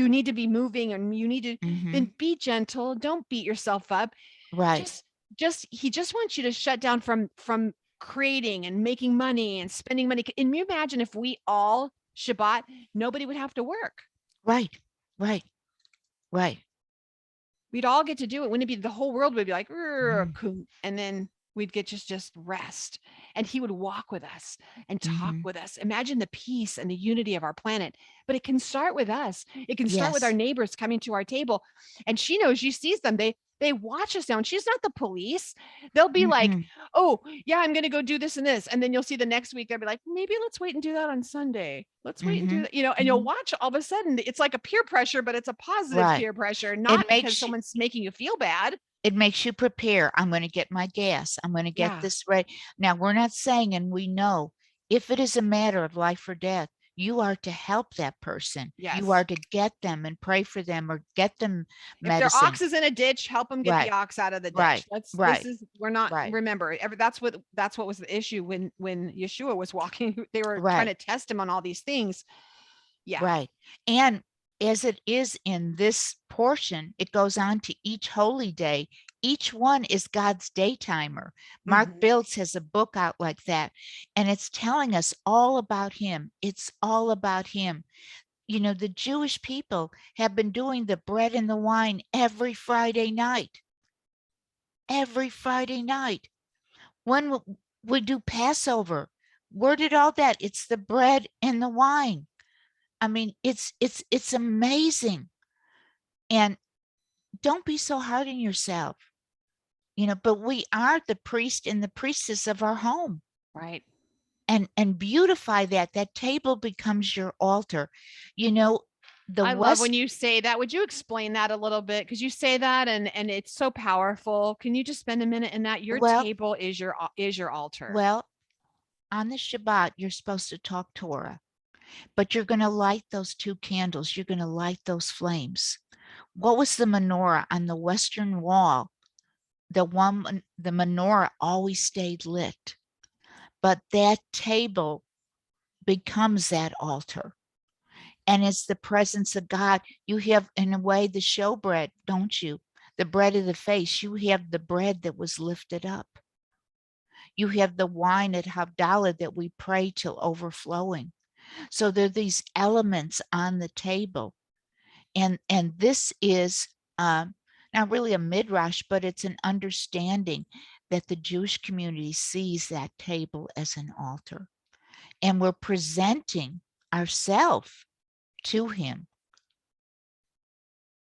need to be moving, and you need to, Mhm. then be gentle. Don't beat yourself up. Right. Just, he just wants you to shut down from creating and making money and spending money. Can you imagine if we all Shabbat, nobody would have to work? Right. Right. Right. we'd all get to do it. Wouldn't it be the whole world would be like, Mhm. and then we'd get just rest. And he would walk with us and talk Mhm. with us. Imagine the peace and the unity of our planet. But it can start with us. It can start with our Yes. neighbors coming to our table. And she knows, she sees them. They watch us now. And she's not the police. They'll be like, Mm-mm. oh, yeah, I'm going to go do this and this. And then you'll see the next week, they'll be like, maybe let's wait and do that on Sunday. Let's wait and do Mhm. that, and you'll Mhm. watch all of a sudden it's like a peer pressure, but it's a positive Right. peer pressure, not It because makes you someone's making you feel bad. it makes you prepare. I'm gonna get my gas. I'm gonna get Yeah. this ready. Now, we're not saying, and we know, if it is a matter of life or death, you are to help that person. You are Yes. to get them and pray for them or get them If their medicine. ox is in a ditch, help them get the Right. ox out of the ditch. Right. This Right. is, we're not, Right. remember, that's what was the issue when Yeshua was walking. They were trying Right. to test him on all these things. Yeah. Right. And as it is in this portion, it goes on to each holy day. Each one is God's day timer. Mark Mhm. Biltz has a book out like that, and it's telling us all about him. It's all about him. You know, the Jewish people have been doing the bread and the wine every Friday night. Every Friday night. When we do Passover, where did all that? It's the bread and the wine. I mean, it's amazing. And don't be so hard on yourself, but we are the priest and the priestess of our home. Right. And beautify that table becomes your altar. You know, the I love West when you say that. Would you explain that a little bit? Because you say that and it's so powerful. Can you just spend a minute in that? Your well, table is your altar. well, on the Shabbat, you're supposed to talk Torah, but you're going to light those two candles. You're going to light those flames. What was the menorah on the western wall? The menorah always stayed lit, but that table becomes that altar. And it's the presence of God. You have, in a way, the showbread, don't you? The bread of the face. You have the bread that was lifted up. You have the wine at Havdalah that we pray till overflowing. So there are these elements on the table. And this is not really a midrash, but it's an understanding that the Jewish community sees that table as an altar. And we're presenting ourselves to him.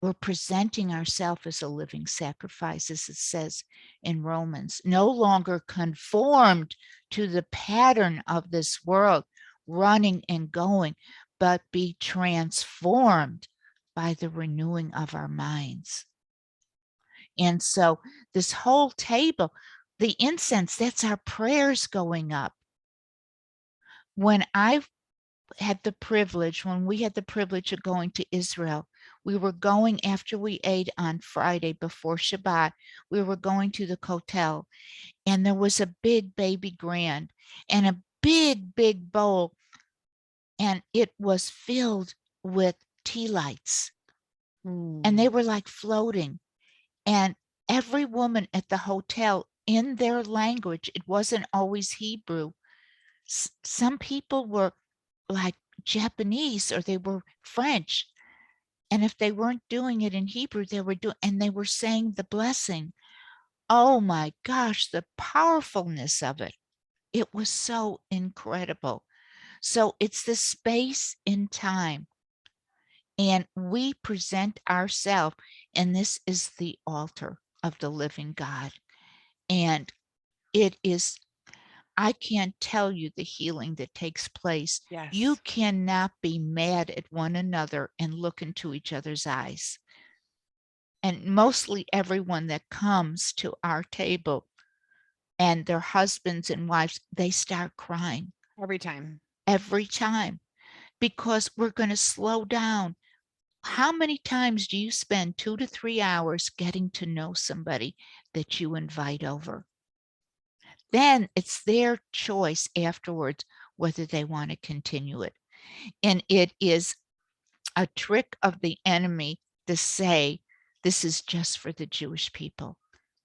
We're presenting ourselves as a living sacrifice, as it says in Romans, no longer conformed to the pattern of this world, running and going, but be transformed by the renewing of our minds. And so this whole table, the incense, that's our prayers going up. When we had the privilege of going to Israel, we were going after we ate on Friday before Shabbat. We were going to the Kotel, and there was a big baby grand and a big, big bowl, and it was filled with tea lights, and they Mm. were like floating. And every woman at the hotel, in their language, it wasn't always Hebrew. Some people were like Japanese or they were French. And if they weren't doing it in Hebrew, and they were saying the blessing. Oh my gosh, the powerfulness of it. It was so incredible. So it's the space in time. And we present ourselves, and this is the altar of the living God. And it is, I can't tell you the healing that takes place. You Yes. cannot be mad at one another and look into each other's eyes. And mostly everyone that comes to our table and their husbands and wives, they start crying Every time. every time because we're going to slow down. How many times do you spend 2 to 3 hours getting to know somebody that you invite over? Then it's their choice afterwards whether they want to continue it. And it is a trick of the enemy to say this is just for the Jewish people.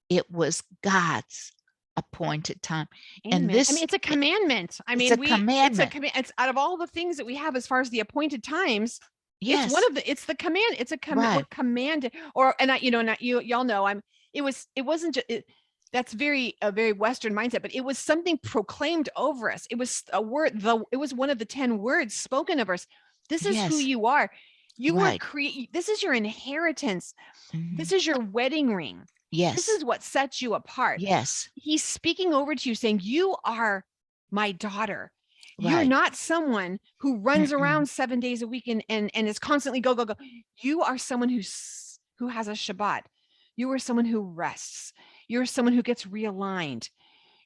It was God's appointed time. And Amen. I mean, this, it's a commandment. I it's mean, a commandment. it's out of all the things that we have as far as the appointed times. It's one Yes. of the, it's the command. It's a command. We're Right. commanded, or, and I, you know, and you, y'all know, it wasn't just, that's a very Western mindset, but it was something proclaimed over us. It was a word, it was one of the 10 words spoken of us. This is who Yes. you are. You were Right. this is your inheritance. Hmm. This is your wedding ring. This Yes. is what sets you apart. Yes. He's speaking over to you saying, you are my daughter. You're Right. not someone who runs Mm-mm. around 7 days a week and is constantly go, go, go. You are someone who has a Shabbat. You are someone who rests. You're someone who gets realigned.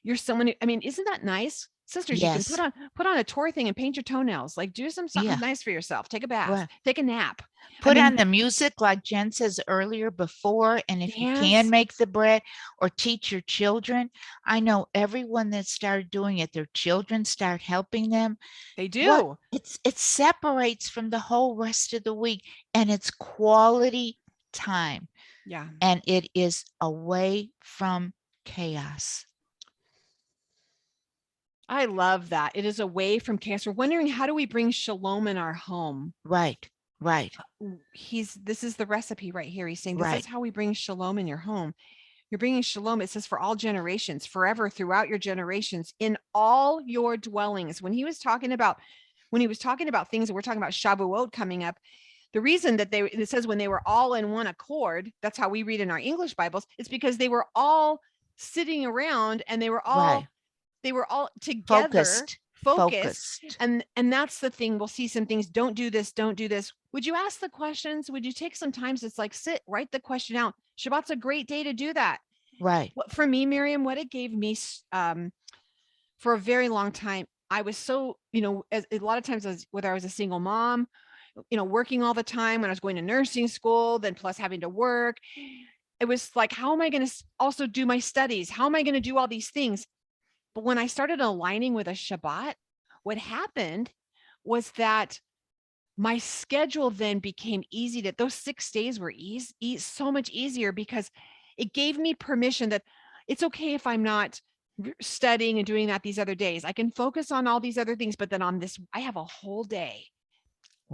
You're someone who, I mean, isn't that nice? Sisters, you can Yes. put on a tour thing and paint your toenails. Like, do something Yeah. nice for yourself. Take a bath, Right. take a nap. I Put mean, on the music, like Jen says earlier before, and if you can dance. make the bread or teach your children, I know everyone that started doing it, their children start helping them. They What do. it separates from the whole rest of the week, and it's quality time, Yeah. and it is away from chaos. I love that. It is away from chaos. We're wondering, how do we bring shalom in our home? Right. Right. This is the recipe right here. He's saying, this is Right. how we bring shalom in your home. You're bringing shalom. It says for all generations, forever, throughout your generations, in all your dwellings. When he was talking about things, and we're talking about Shavuot coming up, the reason that it says when they were all in one accord, that's how we read in our English Bibles, it's because they were all sitting around and Right. they were all together, Focused. focused. Focused. And that's the thing. We'll see some things. Don't do this, don't do this. Would you ask the questions? Would you take some time? It's like, sit, write the question out. Shabbat's a great day to do that. Right. What for me, Miriam, what it gave me, for a very long time, I was so, as a lot of times whether I was a single mom, working all the time, when I was going to nursing school, then plus having to work, it was like, how am I going to also do my studies? How am I going to do all these things? But when I started aligning with a Shabbat, what happened was that my schedule then became easy. That those 6 days were so much easier, because it gave me permission that it's okay if I'm not studying and doing that these other days. I can focus on all these other things, but then on this, I have a whole day,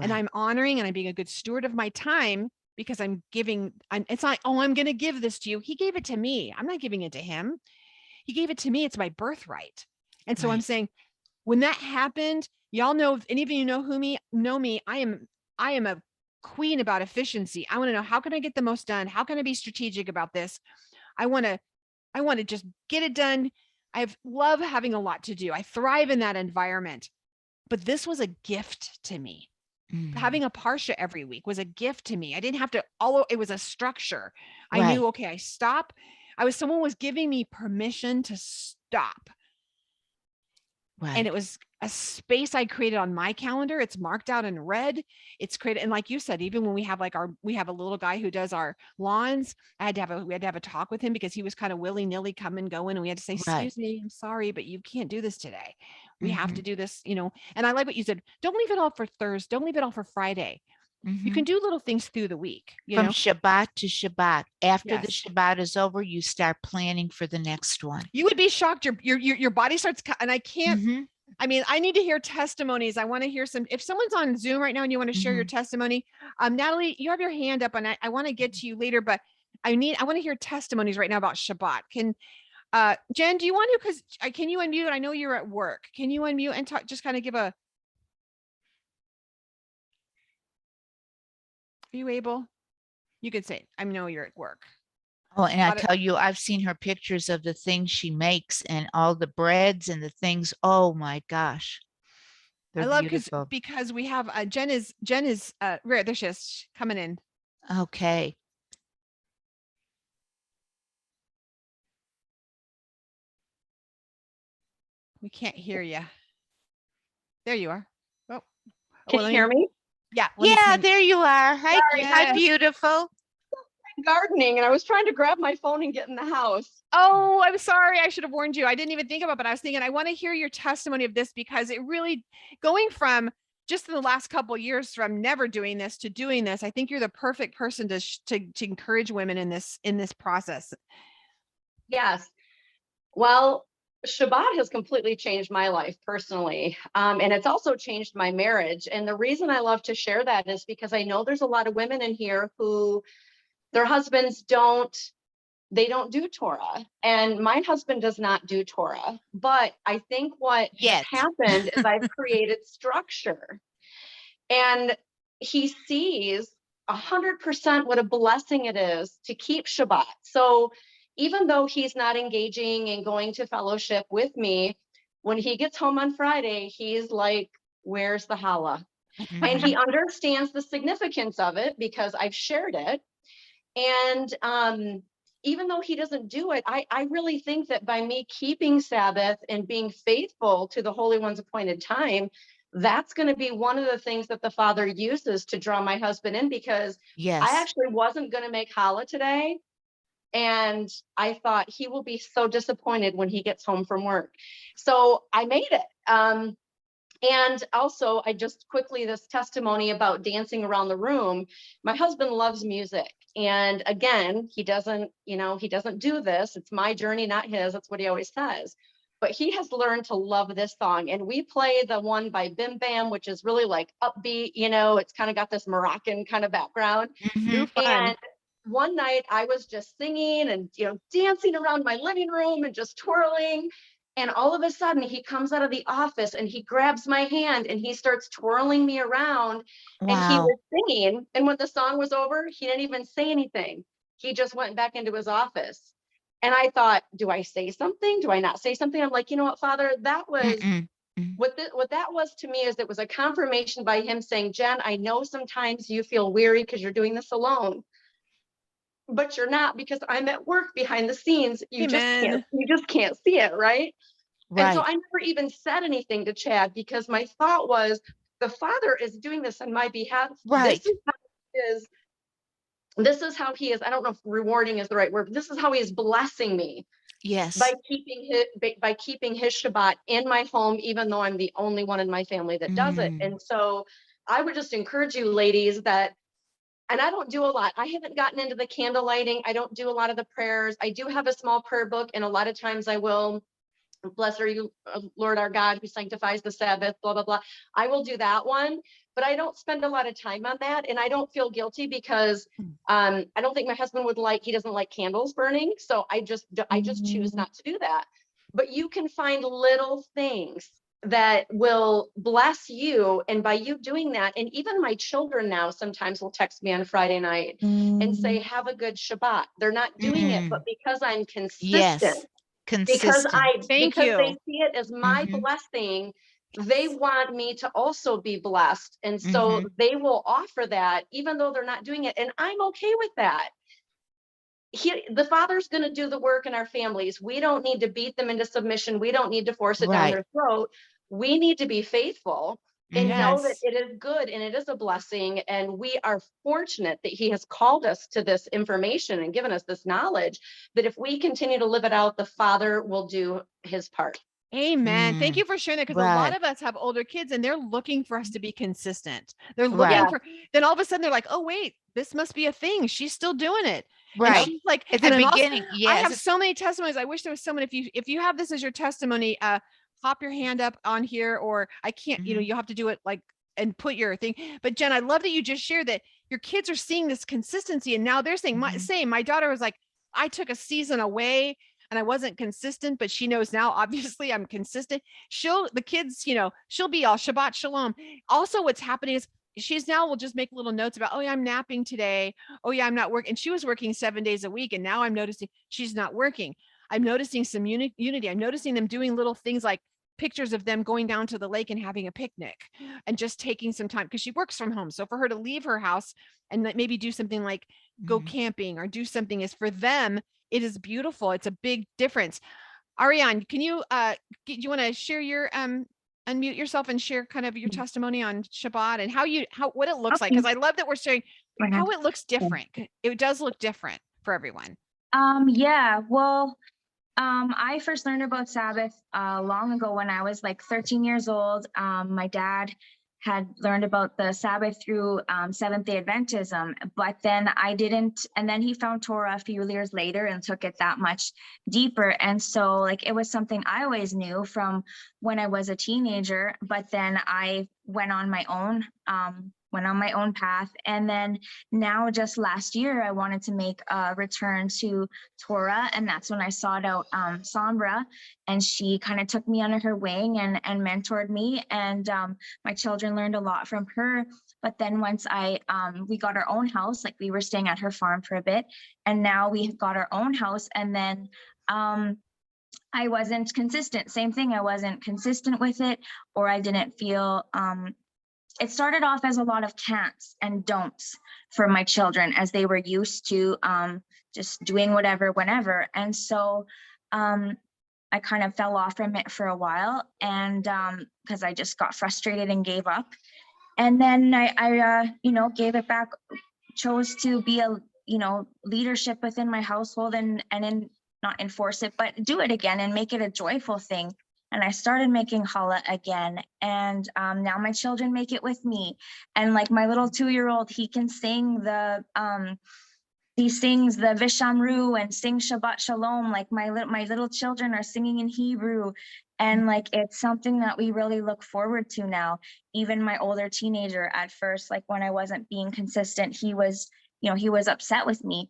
and Right. I'm honoring and I'm being a good steward of my time, because it's not, oh, I'm going to give this to you. He gave it to me. I'm not giving it to him. He gave it to me. It's my birthright. And so I'm Right. saying, when that happened, y'all know, if any of you know me, I am a queen about efficiency. I want to know, how can I get the most done? How can I be strategic about this? I want to just get it done. Love having a lot to do. I thrive in that environment. But this was a gift to me. Mm. Having a Parsha every week was a gift to me. I didn't have to, it was a structure. I Right. knew, okay, someone was giving me permission to stop. And Right. it was a space I created on my calendar. It's marked out in red. It's created. And like you said, even when we have we have a little guy who does our lawns, we had to have a talk with him, because he was kind of willy nilly come and going. And we had to say, Right. excuse me, I'm sorry, but you can't do this today. We have to Hmm. do this, and I like what you said. Don't leave it all for Thursday. Don't leave it all for Friday. You Hmm. can do little things through the week, From Shabbat to Shabbat. After the Yes. Shabbat is over, you start planning for the next one. You would be shocked. Your body starts, and I can't, Hmm. I mean, I need to hear testimonies. I want to hear if someone's on Zoom right now and you want to share your Hmm. testimony, Natalie, you have your hand up, and I want to get to you later, but I want to hear testimonies right now about Shabbat. Jen, do you want to, can you unmute? I know you're at work. Can you unmute and talk, just kind of are you able? You could say, I know you're at work. Oh, and I Lot of- tell you, I've seen her pictures of the things she makes and all the breads and the things. Oh my gosh. I They're love, beautiful. because we have, Jen is, rare. There she is, coming in. Okay. We can't hear you. There you are. Oh, Can you hear me? yeah, let me Yeah, turn. there you are. Hi, Sorry, hi, Yeah. beautiful. Gardening, and I was trying to grab my phone and get in the house. Oh, I'm sorry. I should have warned you. I didn't even think about it, but I was thinking, I want to hear your testimony of this, because it really, going from just in the last couple of years, from never doing this to doing this, I think you're the perfect person to encourage women in this process. Yes. Well, Shabbat has completely changed my life personally. And it's also changed my marriage. And the reason I love to share that is because I know there's a lot of women in here who their husbands they don't do Torah. And my husband does not do Torah. But I think what has Yet. happened is I've created structure. And he sees 100% what a blessing it is to keep Shabbat. So even though he's not engaging and going to fellowship with me, when he gets home on Friday, he's like, where's the challah? And he Mhm. understands the significance of it because I've shared it. And even though he doesn't do it, I really think that by me keeping Sabbath and being faithful to the Holy One's appointed time, that's going to be one of the things that the Father uses to draw my husband in, because I Yes. actually wasn't going to make challah today. And I thought he will be so disappointed when he gets home from work. So I made it. And also, I just quickly, this testimony about dancing around the room. My husband loves music. And again, he doesn't do this. It's my journey, not his. That's what he always says. But he has learned to love this song. And we play the one by Bim Bam, which is really like upbeat, it's kind of got this Moroccan kind of background. Too Mhm. fun. And one night I was just singing and, dancing around my living room and just twirling. And all of a sudden he comes out of the office and he grabs my hand and he starts twirling me around, and he Wow. was singing. And when the song was over, he didn't even say anything. He just went back into his office. And I thought, do I say something? Do I not say something? I'm like, you know what, Father, that was Mm-mm. Mm. what that was to me, is it was a confirmation by him saying, Jen, I know sometimes you feel weary because you're doing this alone, but you're not, because I'm at work behind the scenes. Amen. You just can't see it, right? And so Right. I never even said anything to Chad, because my thought was, the Father is doing this on my behalf. Right. This is how he is. I don't know if rewarding is the right word, but this is how he is blessing me by Yes. keeping his Shabbat in my home, even though I'm the only one in my family that does it. Mm. And so I would just encourage you ladies that, and I don't do a lot. I haven't gotten into the candle lighting. I don't do a lot of the prayers. I do have a small prayer book, and a lot of times I will, blessed are you, Lord our God, who sanctifies the Sabbath, blah, blah, blah. I will do that one, but I don't spend a lot of time on that. And I don't feel guilty because I don't think my husband he doesn't like candles burning. So I just choose not to do that. But you can find little things that will bless you. And by you doing that, and even my children now sometimes will text me on Friday night and say, have a good Shabbat. They're not doing it, but Mm. because I'm consistent, Yes. Consistent. Thank because they you. see it as my Mhm. blessing, they want me to also be blessed. And so Mhm. they will offer that even though they're not doing it. And I'm okay with that. The Father's going to do the work in our families. We don't need to beat them into submission. We don't need to force it down Right. their throat. We need to be faithful and Mhm. know that Yes. it is good and it is a blessing. And we are fortunate that he has called us to this information and given us this knowledge, that if we continue to live it out, the Father will do his part. Amen. Thank Mm. you for sharing that, because a lot Right. of us have older kids and they're looking for us to be consistent. They're looking Right. Yeah. for, then all of a sudden they're like, oh, wait, this must be a thing. She's still doing it. And Right. she's like, At the and I'm also, beginning, I yes. have so many testimonies. I wish there was someone, if you have this as your testimony, pop your hand up on here, or I can't, Mhm. you'll have to do it like, and put your thing. But Jen, I love that you just shared that your kids are seeing this consistency. And now they're saying, Mhm. my daughter was like, I took a season away and I wasn't consistent, but she knows now, obviously I'm consistent. The kids, she'll be all Shabbat Shalom. Also, what's happening is she's now will just make little notes about, oh yeah, I'm napping today. Oh yeah, I'm not working. And she was working 7 days a week. And now I'm noticing she's not working. I'm noticing some unity. I'm noticing them doing little things like pictures of them going down to the lake and having a picnic and just taking some time, because she works from home. So for her to leave her house and maybe do something like go Mhm. camping or do something, is for them, it is beautiful. It's a big difference. Ariane, can you do you want to share your unmute yourself and share kind of your testimony on Shabbat and what it looks like? Okay. Because I love that we're sharing Okay. how it looks different. It does look different for everyone. Yeah, well, I first learned about Sabbath long ago when I was like 13 years old. My dad had learned about the Sabbath through Seventh-day Adventism, but then I didn't. And then he found Torah a few years later and took it that much deeper. And so like it was something I always knew from when I was a teenager, but then I went on my own path. And then now just last year, I wanted to make a return to Torah. And that's when I sought out Sombra, and she kind of took me under her wing and mentored me. And my children learned a lot from her. But then once we got our own house, like we were staying at her farm for a bit, and now we got our own house. And then I wasn't consistent. Same thing. I wasn't consistent with it, or I didn't feel, it started off as a lot of can'ts and don'ts for my children, as they were used to just doing whatever, whenever. And so I kind of fell off from it for a while, and because I just got frustrated and gave up. And then I gave it back, chose to be a, leadership within my household, and not enforce it, but do it again and make it a joyful thing. And I started making challah again. And now my children make it with me. And like my little 2-year-old, he can sing he sings the Vishamru and sing Shabbat Shalom. Like my little children are singing in Hebrew. And like, it's something that we really look forward to now. Even my older teenager, at first, like when I wasn't being consistent, he was upset with me.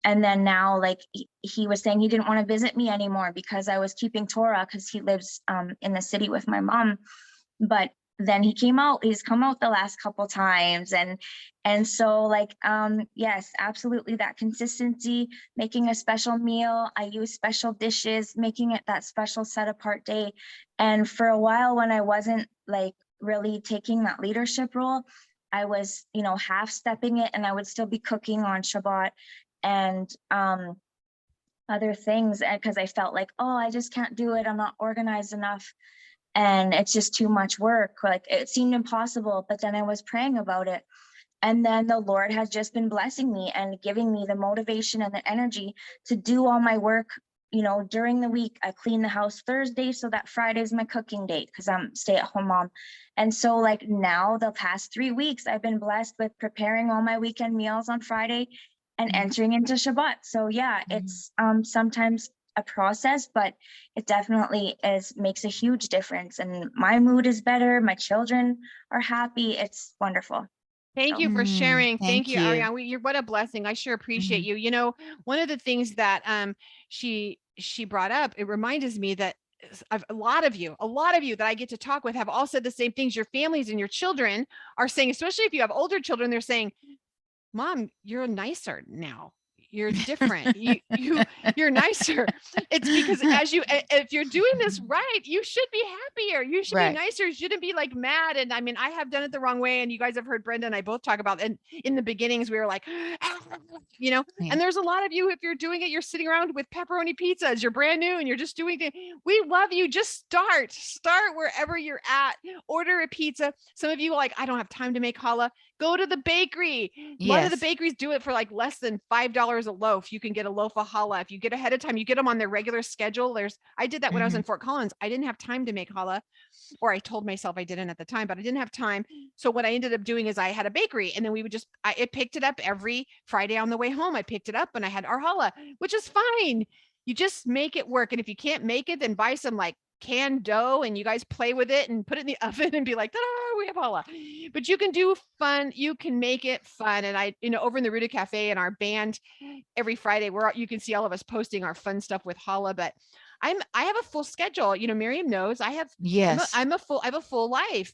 And then now, like he was saying he didn't want to visit me anymore because I was keeping Torah, because he lives in the city with my mom. But then he's come out the last couple times. And so like, yes, absolutely, that consistency, making a special meal. I use special dishes, making it that special set apart day. And for a while, when I wasn't like really taking that leadership role, I was, half stepping it, and I would still be cooking on Shabbat and other things, because I felt like, oh, I just can't do it. I'm not organized enough. And it's just too much work. Like it seemed impossible, but then I was praying about it. And then the Lord has just been blessing me and giving me the motivation and the energy to do all my work. During the week, I clean the house Thursday, so that Friday is my cooking date, because I'm stay-at-home mom. And so like now the past 3 weeks, I've been blessed with preparing all my weekend meals on Friday and entering into Shabbat. So yeah, it's sometimes a process, but it definitely makes a huge difference. And my mood is better. My children are happy. It's wonderful. Thank you for sharing. Thank you, you. Ariane. What a blessing. I sure appreciate you. One of the things that she brought up, it reminds me that a lot of you that I get to talk with have all said the same things. Your families and your children are saying, especially if you have older children, they're saying, Mom, you're nicer now. You're different. You're nicer. It's because if you're doing this right, you should be happier. You should be nicer. You shouldn't be like mad. And I mean, I have done it the wrong way. And you guys have heard Brenda and I both talk about, and in the beginnings, we were like, and there's a lot of you, if you're doing it, you're sitting around with pepperoni pizzas, you're brand new and you're just doing it. We love you. Just start wherever you're at. Order a pizza. Some of you are like, I don't have time to make challah. Go to the bakery. A lot of the bakeries do it for like less than $5 a loaf. You can get a loaf of challah. If you get ahead of time, you get them on their regular schedule. I did that when I was in Fort Collins. I didn't have time to make challah, or I told myself I didn't at the time, but I didn't have time. So what I ended up doing is I had a bakery, and then we would I picked it up every Friday on the way home. I picked it up and I had our challah, which is fine. You just make it work. And if you can't make it, then buy some like canned dough and you guys play with it and put it in the oven and be like, we have challah. But you can do fun. You can make it fun. And I, over in the Ruta Cafe and our band, every Friday, you can see all of us posting our fun stuff with challah. But I have a full schedule. Miriam knows I have. Yes, I have a full life.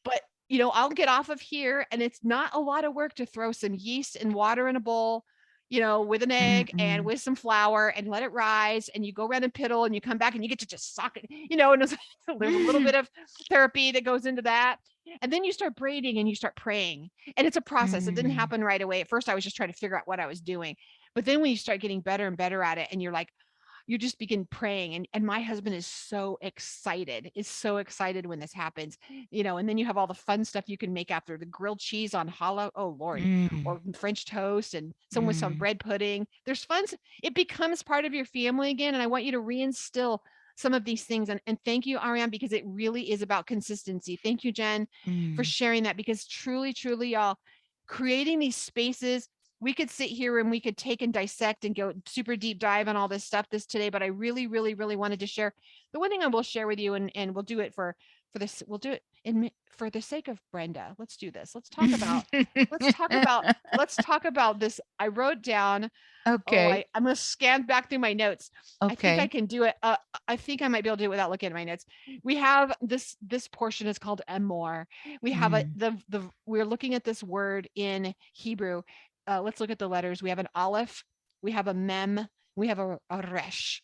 But I'll get off of here, and it's not a lot of work to throw some yeast and water in a bowl, with an egg and with some flour, and let it rise, and you go around and piddle, and you come back and you get to just sock it, and there's a little bit of therapy that goes into that. And then you start braiding and you start praying, and it's a process. It didn't happen right away. At first I was just trying to figure out what I was doing, but then when you start getting better and better at it, and you're like, you just begin praying. And my husband is so excited when this happens, and then you have all the fun stuff you can make after, the grilled cheese on challah. Oh Lord. Or French toast, and some with some bread pudding. There's fun. It becomes part of your family again. And I want you to reinstill some of these things. And thank you, Ariane, because it really is about consistency. Thank you, Jen, for sharing that, because truly, truly, y'all, creating these spaces, we could sit here and we could take and dissect and go super deep dive on all this stuff this today, but I really, really, really wanted to share the one thing I will share with you, and we'll do it for this. We'll do it for the sake of Brenda. Let's do this. Let's talk about this. I wrote down, Okay. I'm going to scan back through my notes. I think I Okay. can do it. I think I might be able to do it without looking at my notes. We have this portion is called Emor. We have we're looking at this word in Hebrew. Let's look at the letters. We have an aleph, we have a mem, we have a resh.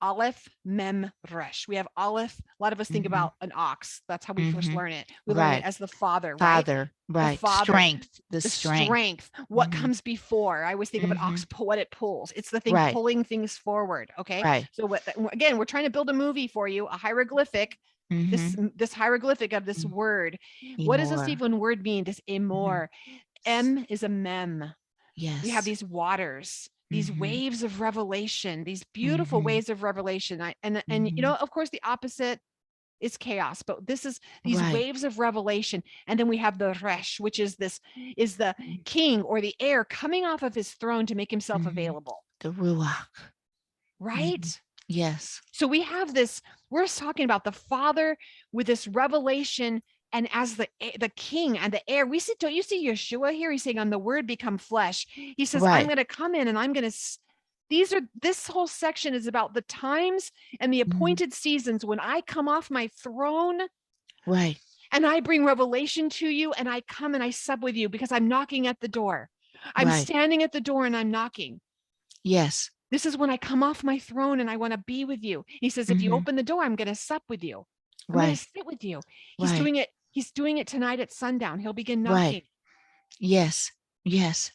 Aleph, mem, resh. We have aleph. A lot of us think about an ox. That's how we first learn it. We learn it Right. as the father, right? Father. The Right. father, Strength. The the strength. what comes before. I always think of an ox, what it pulls. It's the thing Right. pulling things forward. Okay. Right. So again, we're trying to build a movie for you, a hieroglyphic, this hieroglyphic of this word. What does this Emor. even word mean? This emor. M is a mem. Yes. We have these waters, these waves of revelation, these beautiful waves of revelation. And you know, of course, the opposite is chaos, but this is these waves of revelation. And then we have the resh, which is the king or the heir coming off of his throne to make himself available. The ruach. Right? Yes. So we have this, we're talking about the father with this revelation, and as the king and the heir. Don't you see Yeshua here? He's saying, "On the word become flesh." He says, I'm going to come in and I'm going to, this whole section is about the times and the appointed seasons when I come off my throne. Right. And I bring revelation to you, and I come and I sup with you, because I'm knocking at the door. I'm standing at the door and I'm knocking. Yes. This is when I come off my throne and I want to be with you. He says, if you open the door, I'm going to sup with you. I'm going to sit with you. He's doing it. He's doing it tonight at sundown. He'll begin knocking. Right. Yes. Yes.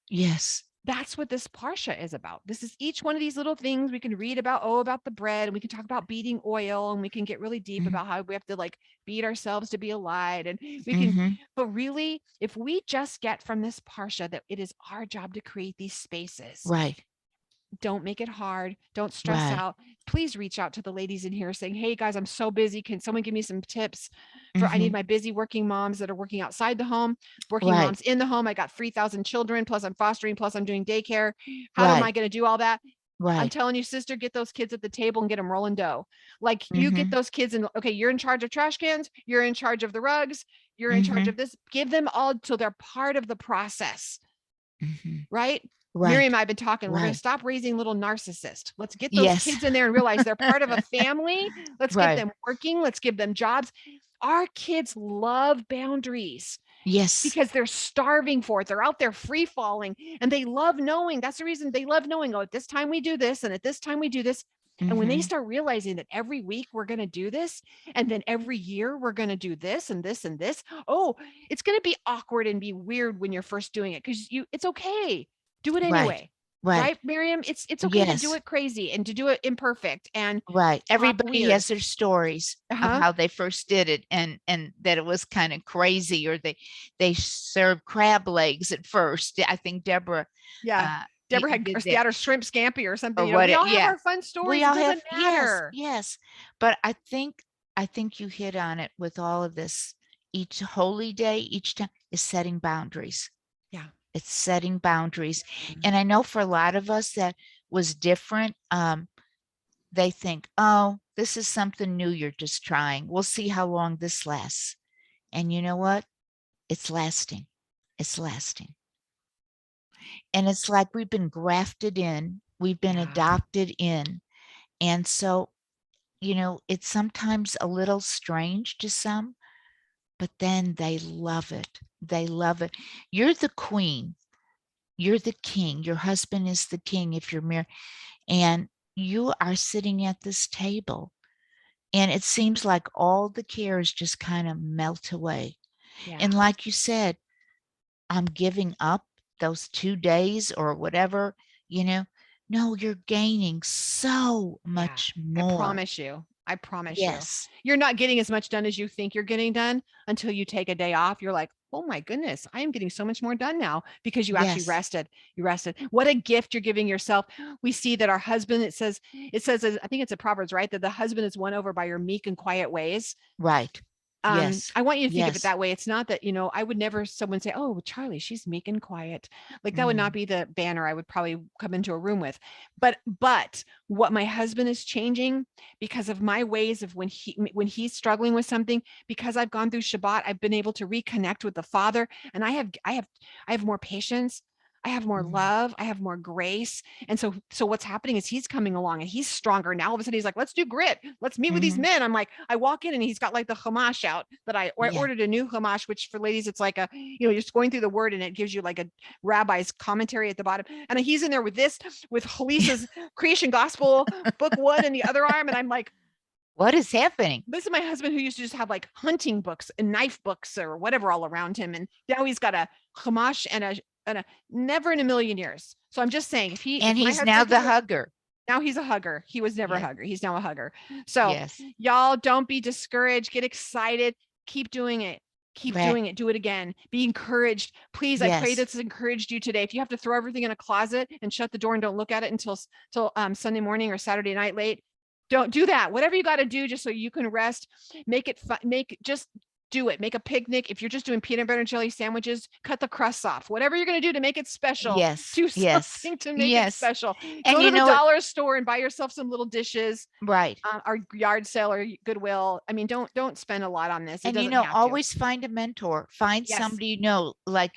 Yes. That's what this Parsha is about. This is each one of these little things we can read about, about the bread, and we can talk about beating oil, and we can get really deep about how we have to like beat ourselves to be alive. And we can, but really, if we just get from this Parsha that it is our job to create these spaces. Right. Don't make it hard. Don't stress out. Please reach out to the ladies in here saying, hey guys, I'm so busy. Can someone give me some tips for, I need my busy working moms that are working outside the home, working moms in the home. I got 3,000 children, plus I'm fostering, plus I'm doing daycare. How am I going to do all that? I'm telling you, sister, get those kids at the table and get them rolling dough. Like you get those kids and okay, you're in charge of trash cans. You're in charge of the rugs. You're in charge of this. Give them all so they're part of the process. Right? Miriam, I've been talking. We're going to stop raising little narcissists. Let's get those kids in there and realize they're part of a family. Let's get them working. Let's give them jobs. Our kids love boundaries. Yes. Because they're starving for it. They're out there free falling, and they love knowing. That's the reason they love knowing. Oh, at this time we do this, and at this time we do this. And when they start realizing that every week we're going to do this, and then every year we're going to do this and this and this. Oh, it's going to be awkward and be weird when you're first doing it, because it's okay. Do it anyway. Right, Miriam? It's okay to do it crazy and to do it imperfect. And everybody has their stories of how they first did it, and that it was kind of crazy, or they served crab legs at first. I think Deborah Deborah had her shrimp scampi or something. Or we all have our fun stories. It doesn't matter. Yes. But I think you hit on it with all of this. Each holy day, each time is setting boundaries. Yeah. It's setting boundaries. And I know for a lot of us that was different. They think, oh, this is something new you're just trying. We'll see how long this lasts. And you know what? It's lasting. It's lasting. And it's like we've been grafted in. We've been adopted in. And so, it's sometimes a little strange to some, but then they love it. They love it. You're the queen. You're the king. Your husband is the king if you're married. And you are sitting at this table. And it seems like all the cares just kind of melt away. Yeah. And like you said, I'm giving up those 2 days or whatever, no, you're gaining so much more. I promise you. You're not getting as much done as you think you're getting done until you take a day off. You're like, oh my goodness, I am getting so much more done now because you actually Yes. rested. You rested. What a gift you're giving yourself. We see that our husband, it says, I think it's a Proverbs, right? That the husband is won over by your meek and quiet ways. Right. Yes. I want you to think of it Yes. that way. It's not that, I would never someone say, oh, Charlie, she's meek and quiet. Like that would not Mm. be the banner I would probably come into a room with. But what my husband is changing because of my ways of when he's struggling with something, because I've gone through Shabbat, I've been able to reconnect with the Father, and I have more patience. I have more Mm. love. I have more grace. And so what's happening is he's coming along and he's stronger. Now all of a sudden he's like, let's do grit. Let's meet with these Mhm. men. I'm like, I walk in and he's got like the Chumash out that I Yeah. ordered a new Chumash, which for ladies, it's like you're just going through the word and it gives you like a rabbi's commentary at the bottom. And he's in there with Halisa's Creation Gospel book 1 in the other arm. And I'm like, What is happening? this is my husband who used to just have like hunting books and knife books or whatever all around him. And now he's got a Chumash and a never in a million years. So I'm just saying, And my he's now husband the could do it, hugger. now he's a hugger. He was never a Yes. hugger. He's now a hugger. So Yes. y'all don't be discouraged. Get excited. Keep doing it. Keep Right. doing it. Do it again. Be encouraged. Please, I pray Yes. this has encouraged you today. If you have to throw everything in a closet and shut the door and don't look at it until Sunday morning or Saturday night late, don't do that. Whatever you got to do just so you can rest, make it fun. Just do it. Make a picnic. If you're just doing peanut butter and jelly sandwiches, cut the crusts off. Whatever you're going to do to make it special, Yes. do Yes. something to make it Yes. special. And Go you to the know what? dollar store and buy yourself some little dishes, Right. or yard sale or Goodwill. I mean, don't spend a lot on this. It And you doesn't know, have to. always find a mentor. Find Yes. somebody you know, like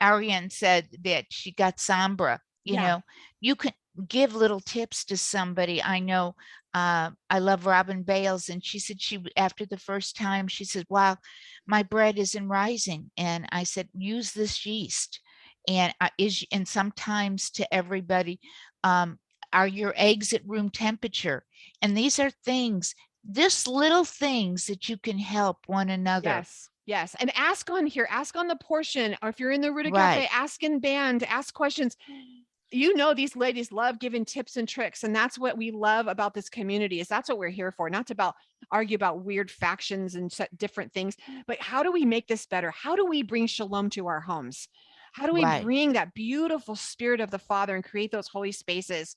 Ariane said that she got Sombra. You Yeah. know, you can give little tips to somebody. I know I love Robin Bales, and she said after the first time, she said, wow, my bread isn't rising. And I said, use this yeast. And and sometimes to everybody, are your eggs at room temperature? And these are things, just little things that you can help one another. Yes. Yes. And ask on here, ask on the portion, or if you're in the Ruta Right. Cafe, ask in band, ask questions. These ladies love giving tips and tricks. And that's what we love about this community, is that's what we're here for. Not to argue about weird factions and different things, but how do we make this better? How do we bring shalom to our homes? How do we Right. bring that beautiful spirit of the Father and create those holy spaces?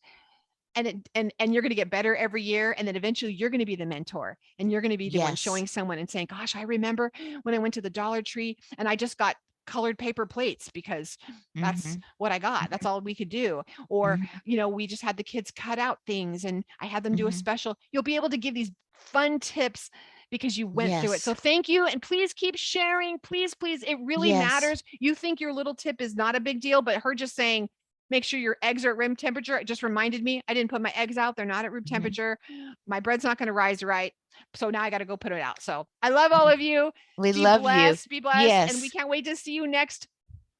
And you're going to get better every year. And then eventually you're going to be the mentor, and you're going to be the one Yes. showing someone and saying, gosh, I remember when I went to the Dollar Tree and I just got colored paper plates because that's Mhm. what I got. That's all we could do. Or, Mhm. we just had the kids cut out things and I had them do a Mhm. special. You'll be able to give these fun tips because you went through it. So Yes. thank you. And please keep sharing. Please, please. It really Yes. matters. You think your little tip is not a big deal, but her just saying, make sure your eggs are at room temperature. It just reminded me, I didn't put my eggs out. They're not at room Mhm. temperature. My bread's not going to rise right. So now I got to go put it out. So I love all of you. We Be love you. blessed. Be blessed. And we Yes. can't wait to see you next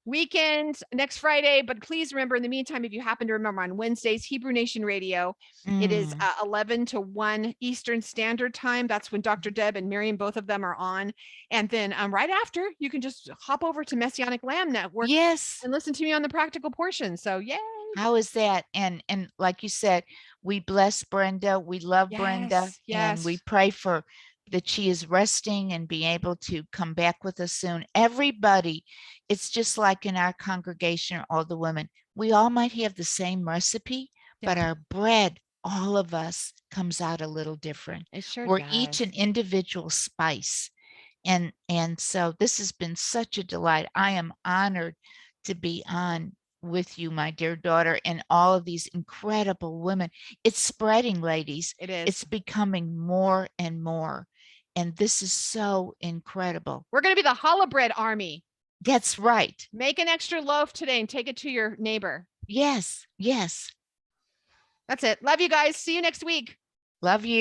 weekend, next Friday. But please remember, in the meantime, if you happen to remember, on Wednesdays, Hebrew Nation Radio, it is Mm. 11 to 1 Eastern Standard Time. That's when Dr. Deb and Miriam, both of them, are on. And then right after, you can just hop over to Messianic Lamb Network Yes. and listen to me on the practical portion. So yay. How is that? And like you said, we bless Brenda. We love Brenda, Yes. and we pray for that she is resting and being able to come back with us soon. Everybody, it's just like in our congregation, all the women, we all might have the same recipe, but our bread, all of us, comes out a little different. It sure We're does. each an individual spice. And so this has been such a delight. I am honored to be on with you, my dear daughter, and all of these incredible women. It's spreading, ladies. It is. It's becoming more and more. And this is so incredible. We're going to be the challah bread army. That's right. Make an extra loaf today and take it to your neighbor. Yes. Yes. That's it. Love you guys. See you next week. Love you.